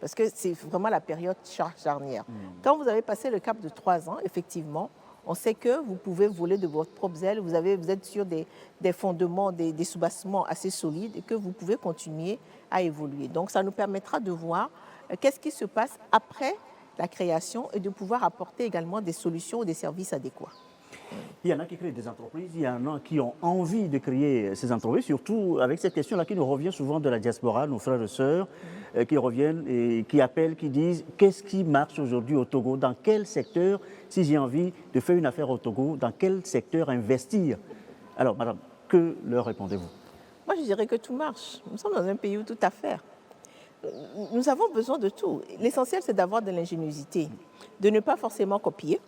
Parce que c'est vraiment la période charnière. Quand vous avez passé le cap de 3 ans, effectivement, on sait que vous pouvez voler de votre propre aile, vous êtes sur des fondements, des soubassements assez solides et que vous pouvez continuer à évoluer. Donc ça nous permettra de voir qu'est-ce qui se passe après la création et de pouvoir apporter également des solutions ou des services adéquats. Il y en a qui créent des entreprises, il y en a qui ont envie de créer ces entreprises, surtout avec cette question-là qui nous revient souvent de la diaspora, nos frères et sœurs qui reviennent et qui appellent, qui disent qu'est-ce qui marche aujourd'hui au Togo, dans quel secteur, si j'ai envie de faire une affaire au Togo, dans quel secteur investir. Alors, madame, que leur répondez-vous? Moi, je dirais que tout marche. Nous sommes dans un pays où tout a faire. Nous avons besoin de tout. L'essentiel, c'est d'avoir de l'ingéniosité, de ne pas forcément copier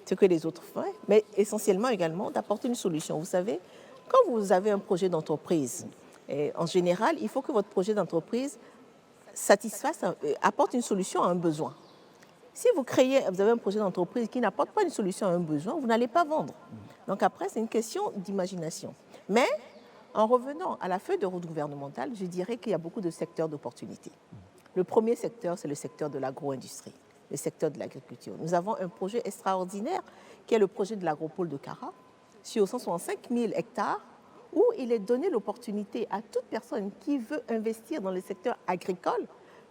ce que les autres font, mais essentiellement également d'apporter une solution. Vous savez, quand vous avez un projet d'entreprise, en général, il faut que votre projet d'entreprise apporte une solution à un besoin. Si vous avez un projet d'entreprise qui n'apporte pas une solution à un besoin, vous n'allez pas vendre. Donc après, c'est une question d'imagination. Mais en revenant à la feuille de route gouvernementale, je dirais qu'il y a beaucoup de secteurs d'opportunités. Le premier secteur, c'est le secteur de l'agro-industrie, le secteur de l'agriculture. Nous avons un projet extraordinaire qui est le projet de l'agropole de Kara, sur 165 000 hectares, où il est donné l'opportunité à toute personne qui veut investir dans le secteur agricole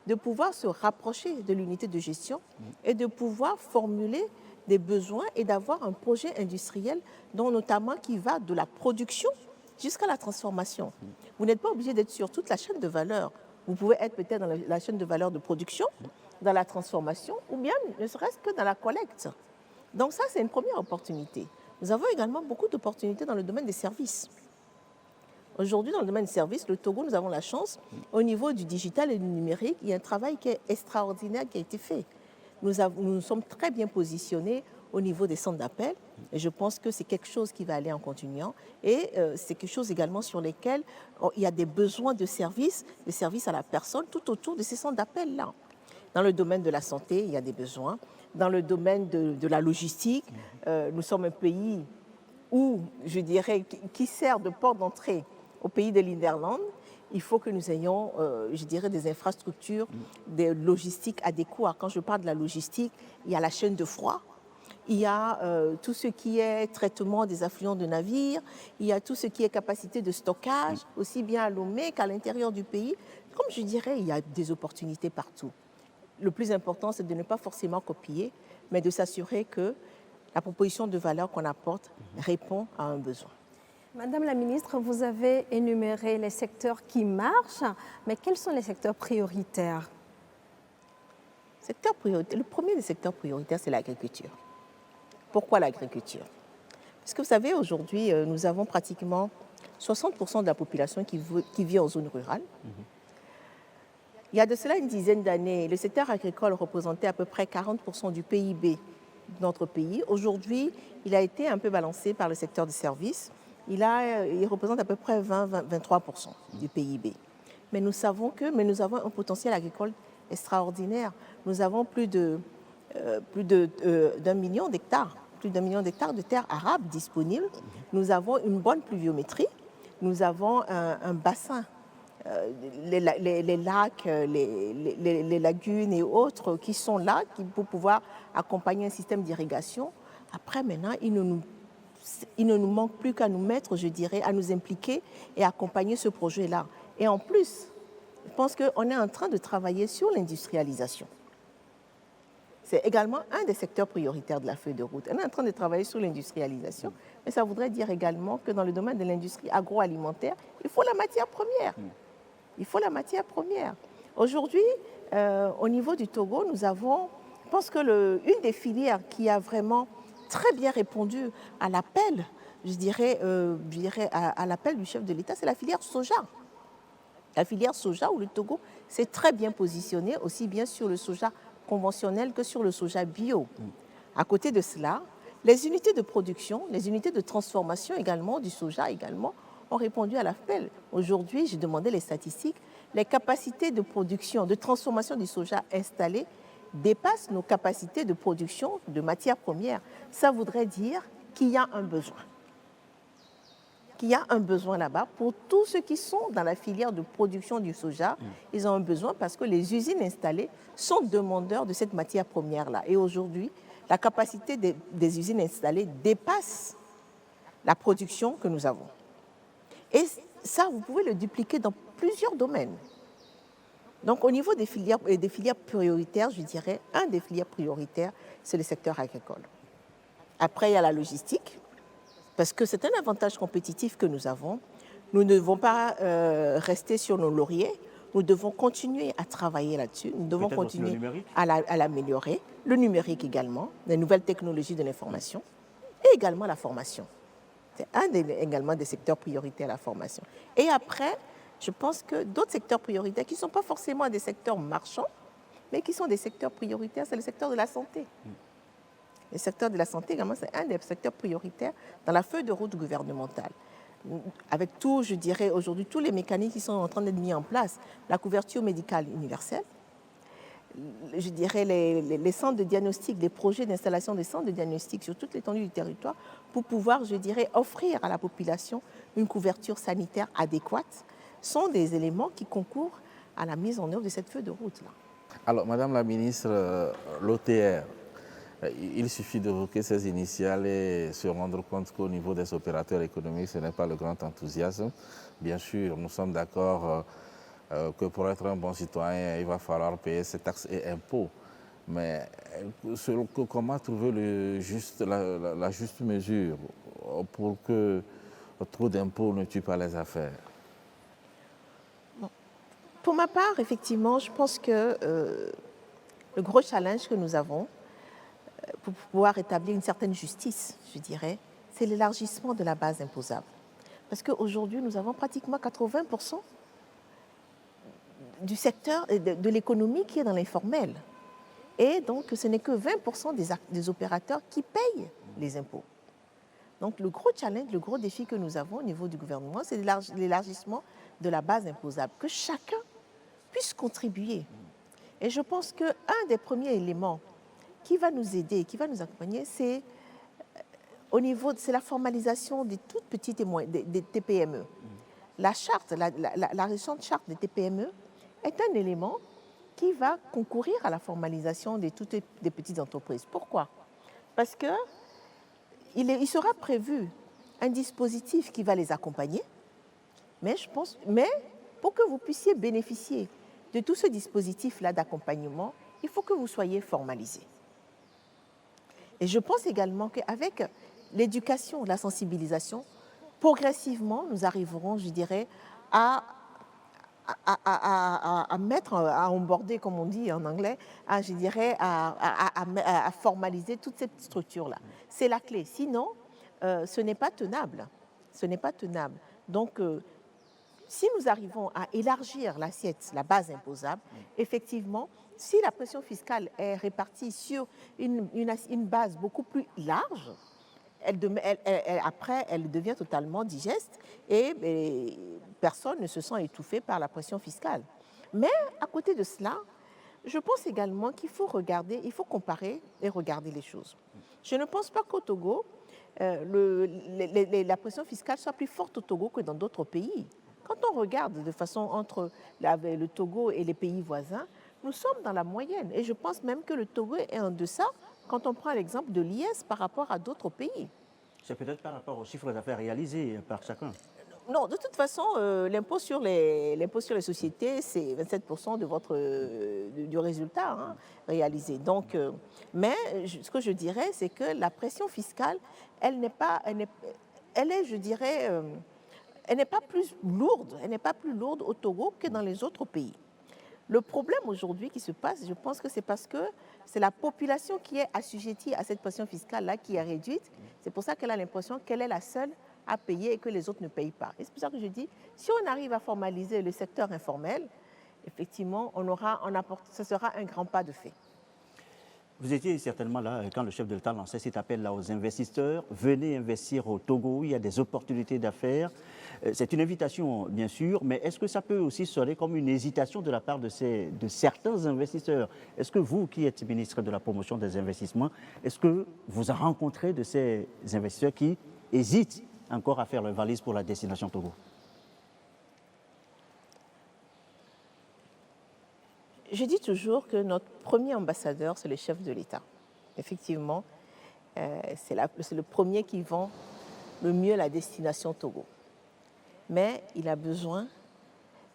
de pouvoir se rapprocher de l'unité de gestion et de pouvoir formuler des besoins et d'avoir un projet industriel, dont notamment qui va de la production jusqu'à la transformation. Vous n'êtes pas obligé d'être sur toute la chaîne de valeur. Vous pouvez être peut-être dans la chaîne de valeur de production, dans la transformation, ou bien ne serait-ce que dans la collecte. Donc ça, c'est une première opportunité. Nous avons également beaucoup d'opportunités dans le domaine des services. Aujourd'hui, dans le domaine des services, le Togo, nous avons la chance, au niveau du digital et du numérique, il y a un travail qui est extraordinaire qui a été fait. Nous sommes très bien positionnés au niveau des centres d'appel, et je pense que c'est quelque chose qui va aller en continuant, et c'est quelque chose également sur lesquels il y a des besoins de services à la personne tout autour de ces centres d'appel-là. Dans le domaine de la santé, il y a des besoins. Dans le domaine de la logistique, nous sommes un pays où, je dirais, qui sert de porte d'entrée au pays de l'Inderland. Il faut que nous ayons, je dirais, des infrastructures, des logistiques adéquates. Quand je parle de la logistique, il y a la chaîne de froid, il y a tout ce qui est traitement des affluents de navires, il y a tout ce qui est capacité de stockage, aussi bien à Lomé qu'à l'intérieur du pays. Comme je dirais, il y a des opportunités partout. Le plus important, c'est de ne pas forcément copier, mais de s'assurer que la proposition de valeur qu'on apporte répond à un besoin. Madame la ministre, vous avez énuméré les secteurs qui marchent, mais quels sont les secteurs prioritaires? Le premier des secteurs prioritaires, c'est l'agriculture. Pourquoi l'agriculture? Parce que vous savez, aujourd'hui, nous avons pratiquement 60% de la population qui vit en zone rurale. Il y a de cela une dizaine d'années, le secteur agricole représentait à peu près 40% du PIB de notre pays. Aujourd'hui, il a été un peu balancé par le secteur des services. Il représente à peu près 20-23% du PIB. Mais nous avons un potentiel agricole extraordinaire. Nous avons plus d'un million d'hectares de terres arables disponibles. Nous avons une bonne pluviométrie. Nous avons un bassin, les lacs, les lagunes et autres qui sont là pour pouvoir accompagner un système d'irrigation. Après, maintenant, il ne nous manque plus qu'à nous mettre, je dirais, à nous impliquer et accompagner ce projet-là. Et en plus, je pense qu'on est en train de travailler sur l'industrialisation. C'est également un des secteurs prioritaires de la feuille de route. On est en train de travailler sur l'industrialisation, mais ça voudrait dire également que dans le domaine de l'industrie agroalimentaire, il faut la matière première. Il faut la matière première. Aujourd'hui, au niveau du Togo, nous avons, je pense que une des filières qui a vraiment très bien répondu à l'appel, je dirais à l'appel du chef de l'État, c'est la filière soja. La filière soja où le Togo s'est très bien positionné, aussi bien sur le soja conventionnel que sur le soja bio. À côté de cela, les unités de production, les unités de transformation également, du soja également, ont répondu à l'appel. Aujourd'hui, j'ai demandé les statistiques, les capacités de production, de transformation du soja installées dépassent nos capacités de production de matières premières. Ça voudrait dire qu'il y a un besoin. Qu'il y a un besoin là-bas pour tous ceux qui sont dans la filière de production du soja. Ils ont un besoin parce que les usines installées sont demandeurs de cette matière première-là. Et aujourd'hui, la capacité des usines installées dépasse la production que nous avons. Et ça, vous pouvez le dupliquer dans plusieurs domaines. Donc, au niveau des filières prioritaires, je dirais, un des filières prioritaires, c'est le secteur agricole. Après, il y a la logistique, parce que c'est un avantage compétitif que nous avons. Nous ne devons pas rester sur nos lauriers. Nous devons continuer à travailler là-dessus. Nous devons continuer à l'améliorer. Le numérique également, les nouvelles technologies de l'information et également la formation. C'est également des secteurs prioritaires, la formation. Et après, je pense que d'autres secteurs prioritaires qui ne sont pas forcément des secteurs marchands, mais qui sont des secteurs prioritaires, c'est le secteur de la santé. Le secteur de la santé, également, c'est un des secteurs prioritaires dans la feuille de route gouvernementale. Avec tout, je dirais, aujourd'hui, tous les mécanismes qui sont en train d'être mis en place, la couverture médicale universelle, je dirais les centres de diagnostic, les projets d'installation des centres de diagnostic sur toute l'étendue du territoire pour pouvoir, je dirais, offrir à la population une couverture sanitaire adéquate, sont des éléments qui concourent à la mise en œuvre de cette feuille de route-là. Alors, Madame la Ministre, l'OTR, il suffit d'évoquer ces initiales et se rendre compte qu'au niveau des opérateurs économiques, ce n'est pas le grand enthousiasme. Bien sûr, nous sommes d'accord que pour être un bon citoyen, il va falloir payer ses taxes et impôts. Mais comment trouver la juste mesure pour que trop d'impôts ne tue pas les affaires? Pour ma part, effectivement, je pense que le gros challenge que nous avons pour pouvoir établir une certaine justice, je dirais, c'est l'élargissement de la base imposable. Parce qu'aujourd'hui, nous avons pratiquement 80% du secteur de l'économie qui est dans l'informel. Et donc, ce n'est que 20% des opérateurs qui payent les impôts. Donc, le gros challenge, le gros défi que nous avons au niveau du gouvernement, c'est l'élargissement de la base imposable, que chacun puisse contribuer. Et je pense qu'un des premiers éléments qui va nous aider, qui va nous accompagner, c'est c'est la formalisation des toutes petites et des TPME. La charte, la récente charte des TPME est un élément qui va concourir à la formalisation des petites entreprises. Pourquoi? Parce que il sera prévu un dispositif qui va les accompagner, mais pour que vous puissiez bénéficier de tout ce dispositif-là d'accompagnement, il faut que vous soyez formalisé. Et je pense également qu'avec l'éducation, la sensibilisation, progressivement, nous arriverons, je dirais, à onboarder, comme on dit en anglais, à formaliser toute cette structure-là. C'est la clé. Sinon, ce n'est pas tenable. Ce n'est pas tenable. Donc, si nous arrivons à élargir l'assiette, la base imposable, effectivement, si la pression fiscale est répartie sur une base beaucoup plus large, après, elle devient totalement digeste et personne ne se sent étouffé par la pression fiscale. Mais à côté de cela, je pense également qu'il faut comparer et regarder les choses. Je ne pense pas qu'au Togo, la pression fiscale soit plus forte au Togo que dans d'autres pays. Quand on regarde de façon entre le Togo et les pays voisins, nous sommes dans la moyenne. Et je pense même que le Togo est en deçà quand on prend l'exemple de l'IS par rapport à d'autres pays. C'est peut-être par rapport aux chiffres d'affaires réalisés par chacun. Non, de toute façon, l'impôt sur les sociétés, c'est 27% du résultat réalisé. Donc, mais ce que je dirais, c'est que la pression fiscale, elle n'est pas plus lourde au Togo que dans les autres pays. Le problème aujourd'hui qui se passe, je pense que c'est parce que c'est la population qui est assujettie à cette pression fiscale-là qui est réduite. C'est pour ça qu'elle a l'impression qu'elle est la seule à payer et que les autres ne payent pas. Et c'est pour ça que je dis, si on arrive à formaliser le secteur informel, effectivement, ce sera un grand pas de fait. Vous étiez certainement là quand le chef de l'État lançait cet appel là aux investisseurs. Venez investir au Togo, il y a des opportunités d'affaires. C'est une invitation, bien sûr, mais est-ce que ça peut aussi sonner comme une hésitation de la part de certains investisseurs? Est-ce que vous, qui êtes ministre de la promotion des investissements, est-ce que vous avez rencontré de ces investisseurs qui hésitent encore à faire leur valise pour la destination Togo? Je dis toujours que notre premier ambassadeur, c'est le chef de l'État. Effectivement, c'est le premier qui vend le mieux la destination Togo. Mais il a besoin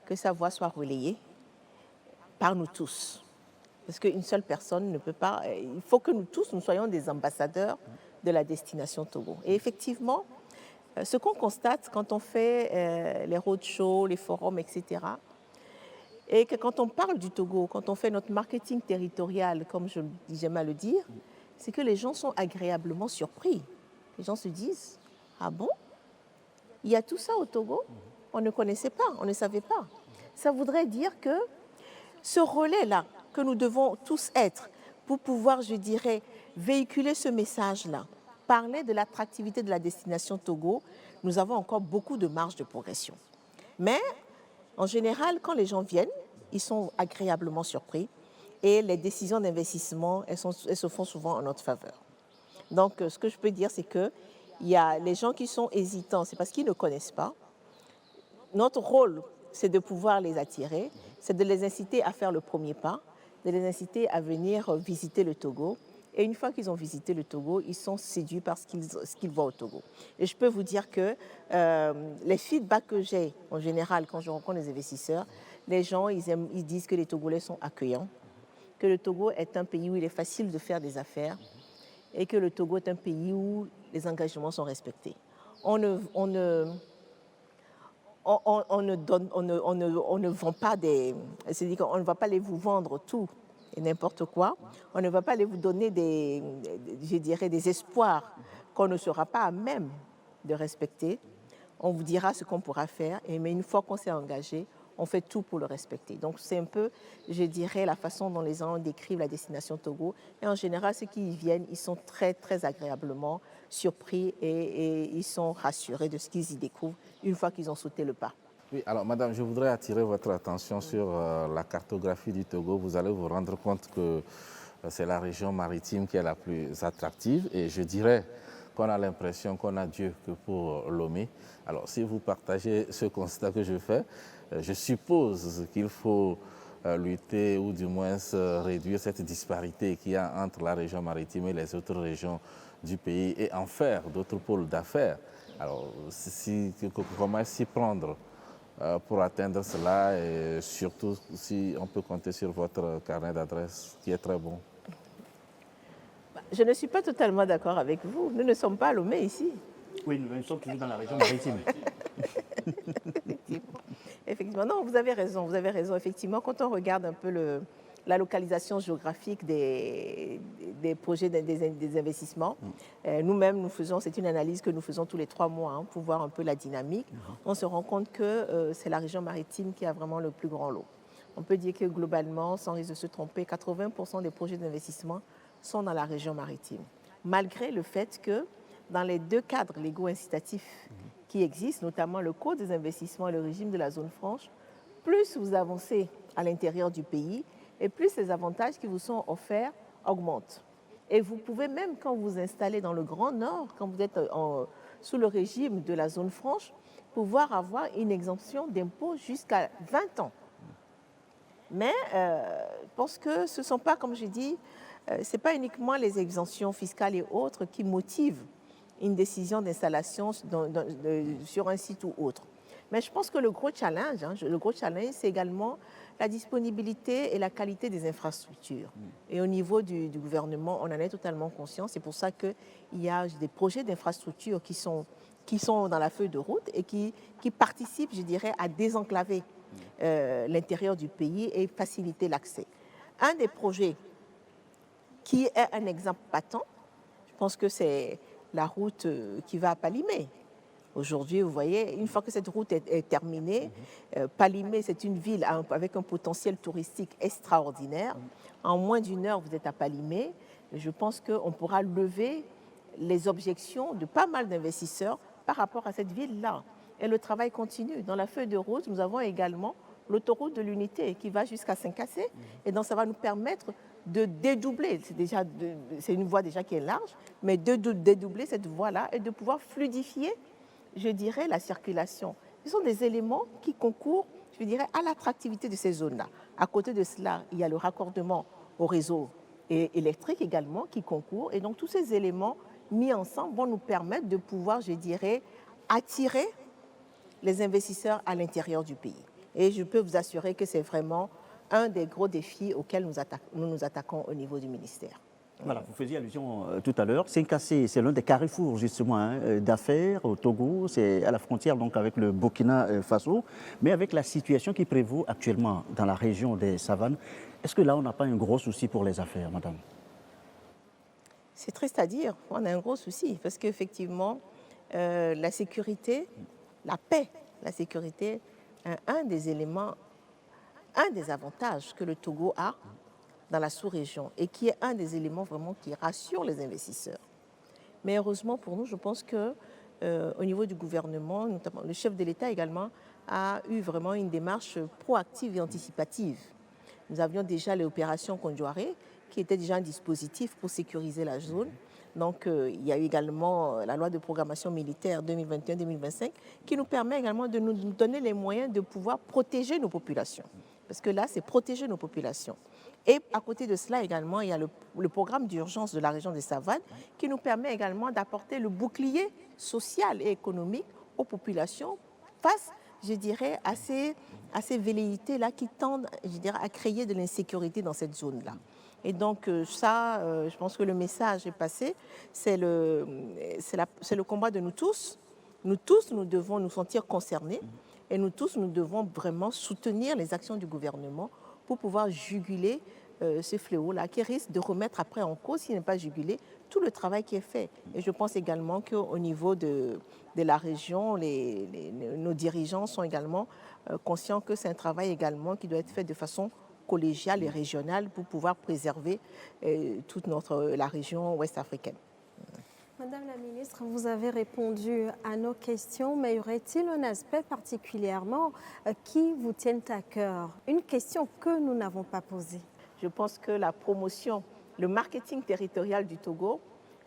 que sa voix soit relayée par nous tous. Parce qu'une seule personne ne peut pas... Il faut que nous tous, nous soyons des ambassadeurs de la destination Togo. Et effectivement, ce qu'on constate quand on fait les roadshows, les forums, etc., et que quand on parle du Togo, quand on fait notre marketing territorial, comme j'aime à le dire, c'est que les gens sont agréablement surpris. Les gens se disent, ah bon? Il y a tout ça au Togo? On ne connaissait pas, on ne savait pas. Ça voudrait dire que ce relais-là, que nous devons tous être pour pouvoir, je dirais, véhiculer ce message-là, parler de l'attractivité de la destination Togo, nous avons encore beaucoup de marge de progression. Mais en général, quand les gens viennent, ils sont agréablement surpris et les décisions d'investissement, elles se font souvent en notre faveur. Donc, ce que je peux dire, c'est qu'il y a les gens qui sont hésitants, c'est parce qu'ils ne connaissent pas. Notre rôle, c'est de pouvoir les attirer, c'est de les inciter à faire le premier pas, de les inciter à venir visiter le Togo. Et une fois qu'ils ont visité le Togo, ils sont séduits par ce qu'ils voient au Togo. Et je peux vous dire que les feedbacks que j'ai en général quand je rencontre les investisseurs, les gens ils disent que les Togolais sont accueillants, que le Togo est un pays où il est facile de faire des affaires et que le Togo est un pays où les engagements sont respectés. On ne vend pas c'est-à-dire qu'on ne va pas vous vendre tout et n'importe quoi. On ne va pas vous donner des espoirs qu'on ne sera pas à même de respecter. On vous dira ce qu'on pourra faire, mais une fois qu'on s'est engagé, on fait tout pour le respecter. Donc c'est un peu, je dirais, la façon dont les gens décrivent la destination Togo. Et en général, ceux qui y viennent, ils sont très, très agréablement surpris et ils sont rassurés de ce qu'ils y découvrent une fois qu'ils ont sauté le pas. Oui, alors madame, je voudrais attirer votre attention sur la cartographie du Togo. Vous allez vous rendre compte que c'est la région maritime qui est la plus attractive et je dirais qu'on a l'impression qu'on n'a Dieu que pour Lomé. Alors si vous partagez ce constat que je fais, je suppose qu'il faut lutter ou du moins réduire cette disparité qu'il y a entre la région maritime et les autres régions du pays et en faire d'autres pôles d'affaires. Alors comment s'y prendre pour atteindre cela et surtout si on peut compter sur votre carnet d'adresses qui est très bon? Je ne suis pas totalement d'accord avec vous. Nous ne sommes pas à Lomé ici. Oui, nous sommes toujours dans la région maritime. Effectivement, non, vous avez raison. Effectivement, quand on regarde un peu la localisation géographique des projets, des investissements, nous-mêmes, c'est une analyse que nous faisons tous les 3 mois pour voir un peu la dynamique. On se rend compte que c'est la région maritime qui a vraiment le plus grand lot. On peut dire que globalement, sans risque de se tromper, 80% des projets d'investissement sont dans la région maritime. Malgré le fait que dans les 2 cadres légaux incitatifs qui existent, notamment le Code des investissements et le régime de la zone franche, plus vous avancez à l'intérieur du pays et plus les avantages qui vous sont offerts augmentent. Et vous pouvez même, quand vous vous installez dans le Grand Nord, quand vous êtes sous le régime de la zone franche, pouvoir avoir une exemption d'impôt jusqu'à 20 ans. Mais je pense que ce ne sont pas, comme je dis, ce n'est pas uniquement les exemptions fiscales et autres qui motivent une décision d'installation sur un site ou autre. Mais je pense que le gros challenge, c'est également la disponibilité et la qualité des infrastructures. Et au niveau du gouvernement, on en est totalement conscient. C'est pour ça qu'il y a des projets d'infrastructures qui sont dans la feuille de route et qui participent, je dirais, à désenclaver l'intérieur du pays et faciliter l'accès. Un des projets qui est un exemple patent, je pense que c'est la route qui va à Palimé. Aujourd'hui, vous voyez, une fois que cette route est terminée, Palimé, c'est une ville avec un potentiel touristique extraordinaire. En moins d'une heure, vous êtes à Palimé. Je pense qu'on pourra lever les objections de pas mal d'investisseurs par rapport à cette ville-là. Et le travail continue. Dans la feuille de route, nous avons également l'autoroute de l'unité qui va jusqu'à Saint-Cassé. Et donc, ça va nous permettre de dédoubler. C'est une voie déjà qui est large, mais de dédoubler cette voie-là et de pouvoir fluidifier, je dirais, la circulation. Ce sont des éléments qui concourent, je dirais, à l'attractivité de ces zones-là. À côté de cela, il y a le raccordement au réseau électrique également qui concourt. Et donc, tous ces éléments mis ensemble vont nous permettre de pouvoir, je dirais, attirer les investisseurs à l'intérieur du pays. Et je peux vous assurer que c'est vraiment un des gros défis auxquels nous nous attaquons au niveau du ministère. Voilà, vous faisiez allusion tout à l'heure. Saint-Cassé, c'est l'un des carrefours justement d'affaires au Togo. C'est à la frontière donc avec le Burkina Faso. Mais avec la situation qui prévaut actuellement dans la région des Savanes, est-ce que là on n'a pas un gros souci pour les affaires, madame? C'est triste à dire, on a un gros souci parce qu'effectivement, la sécurité, la paix, la sécurité, un des éléments, un des avantages que le Togo a dans la sous-région et qui est un des éléments vraiment qui rassure les investisseurs. Mais heureusement pour nous, je pense qu'au niveau du gouvernement, notamment le chef de l'État également, a eu vraiment une démarche proactive et anticipative. Nous avions déjà l'opération Condjoaré, qui était déjà un dispositif pour sécuriser la zone. Donc, il y a eu également la loi de programmation militaire 2021-2025 qui nous permet également de nous donner les moyens de pouvoir protéger nos populations. Parce que là, c'est protéger nos populations. Et à côté de cela également, il y a le programme d'urgence de la région des Savanes qui nous permet également d'apporter le bouclier social et économique aux populations face, je dirais, à ces velléités-là qui tendent, je dirais, à créer de l'insécurité dans cette zone-là. Et donc ça, je pense que le message est passé, c'est le combat de nous tous. Nous tous, nous devons nous sentir concernés et nous tous, nous devons vraiment soutenir les actions du gouvernement pour pouvoir juguler ce fléau-là qui risque de remettre après en cause, s'il n'est pas jugulé, tout le travail qui est fait. Et je pense également qu'au niveau de la région, nos dirigeants sont également conscients que c'est un travail également qui doit être fait de façon collégiale et régionale pour pouvoir préserver toute la région ouest africaine. Madame la ministre, vous avez répondu à nos questions, mais y aurait-il un aspect particulièrement qui vous tienne à cœur? Une question que nous n'avons pas posée. Je pense que la promotion, le marketing territorial du Togo,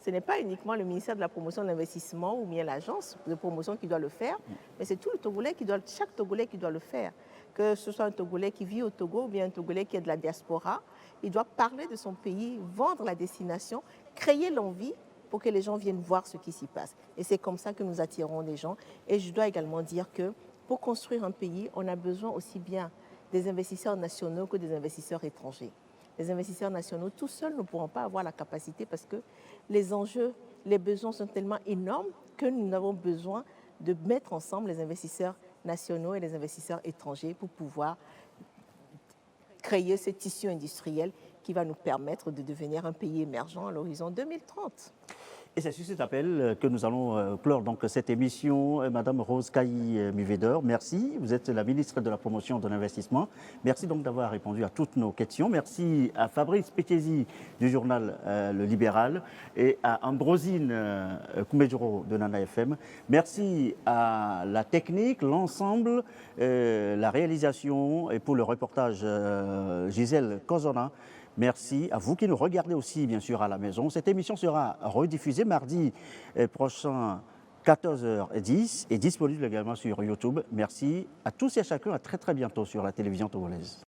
ce n'est pas uniquement le ministère de la promotion de l'investissement ou bien l'agence de promotion qui doit le faire, mais c'est tout le Togolais chaque Togolais qui doit le faire. Que ce soit un Togolais qui vit au Togo ou bien un Togolais qui est de la diaspora, il doit parler de son pays, vendre la destination, créer l'envie pour que les gens viennent voir ce qui s'y passe. Et c'est comme ça que nous attirons les gens. Et je dois également dire que pour construire un pays, on a besoin aussi bien des investisseurs nationaux que des investisseurs étrangers. Les investisseurs nationaux, tout seuls, ne pourront pas avoir la capacité parce que les enjeux, les besoins sont tellement énormes que nous avons besoin de mettre ensemble les investisseurs nationaux et les investisseurs étrangers pour pouvoir créer ce tissu industriel qui va nous permettre de devenir un pays émergent à l'horizon 2030. Et c'est sur cet appel que nous allons clore donc cette émission. Madame Rose Kayi-Miveder, merci. Vous êtes la ministre de la Promotion de l'Investissement. Merci donc d'avoir répondu à toutes nos questions. Merci à Fabrice Pétési du journal Le Libéral et à Ambrosine Koumedjoro de Nana FM. Merci à la technique, l'ensemble, la réalisation et pour le reportage Gisèle Kozona. Merci à vous qui nous regardez aussi, bien sûr, à la maison. Cette émission sera rediffusée mardi prochain, 14h10, et disponible également sur YouTube. Merci à tous et à chacun. À très, très bientôt sur la télévision togolaise.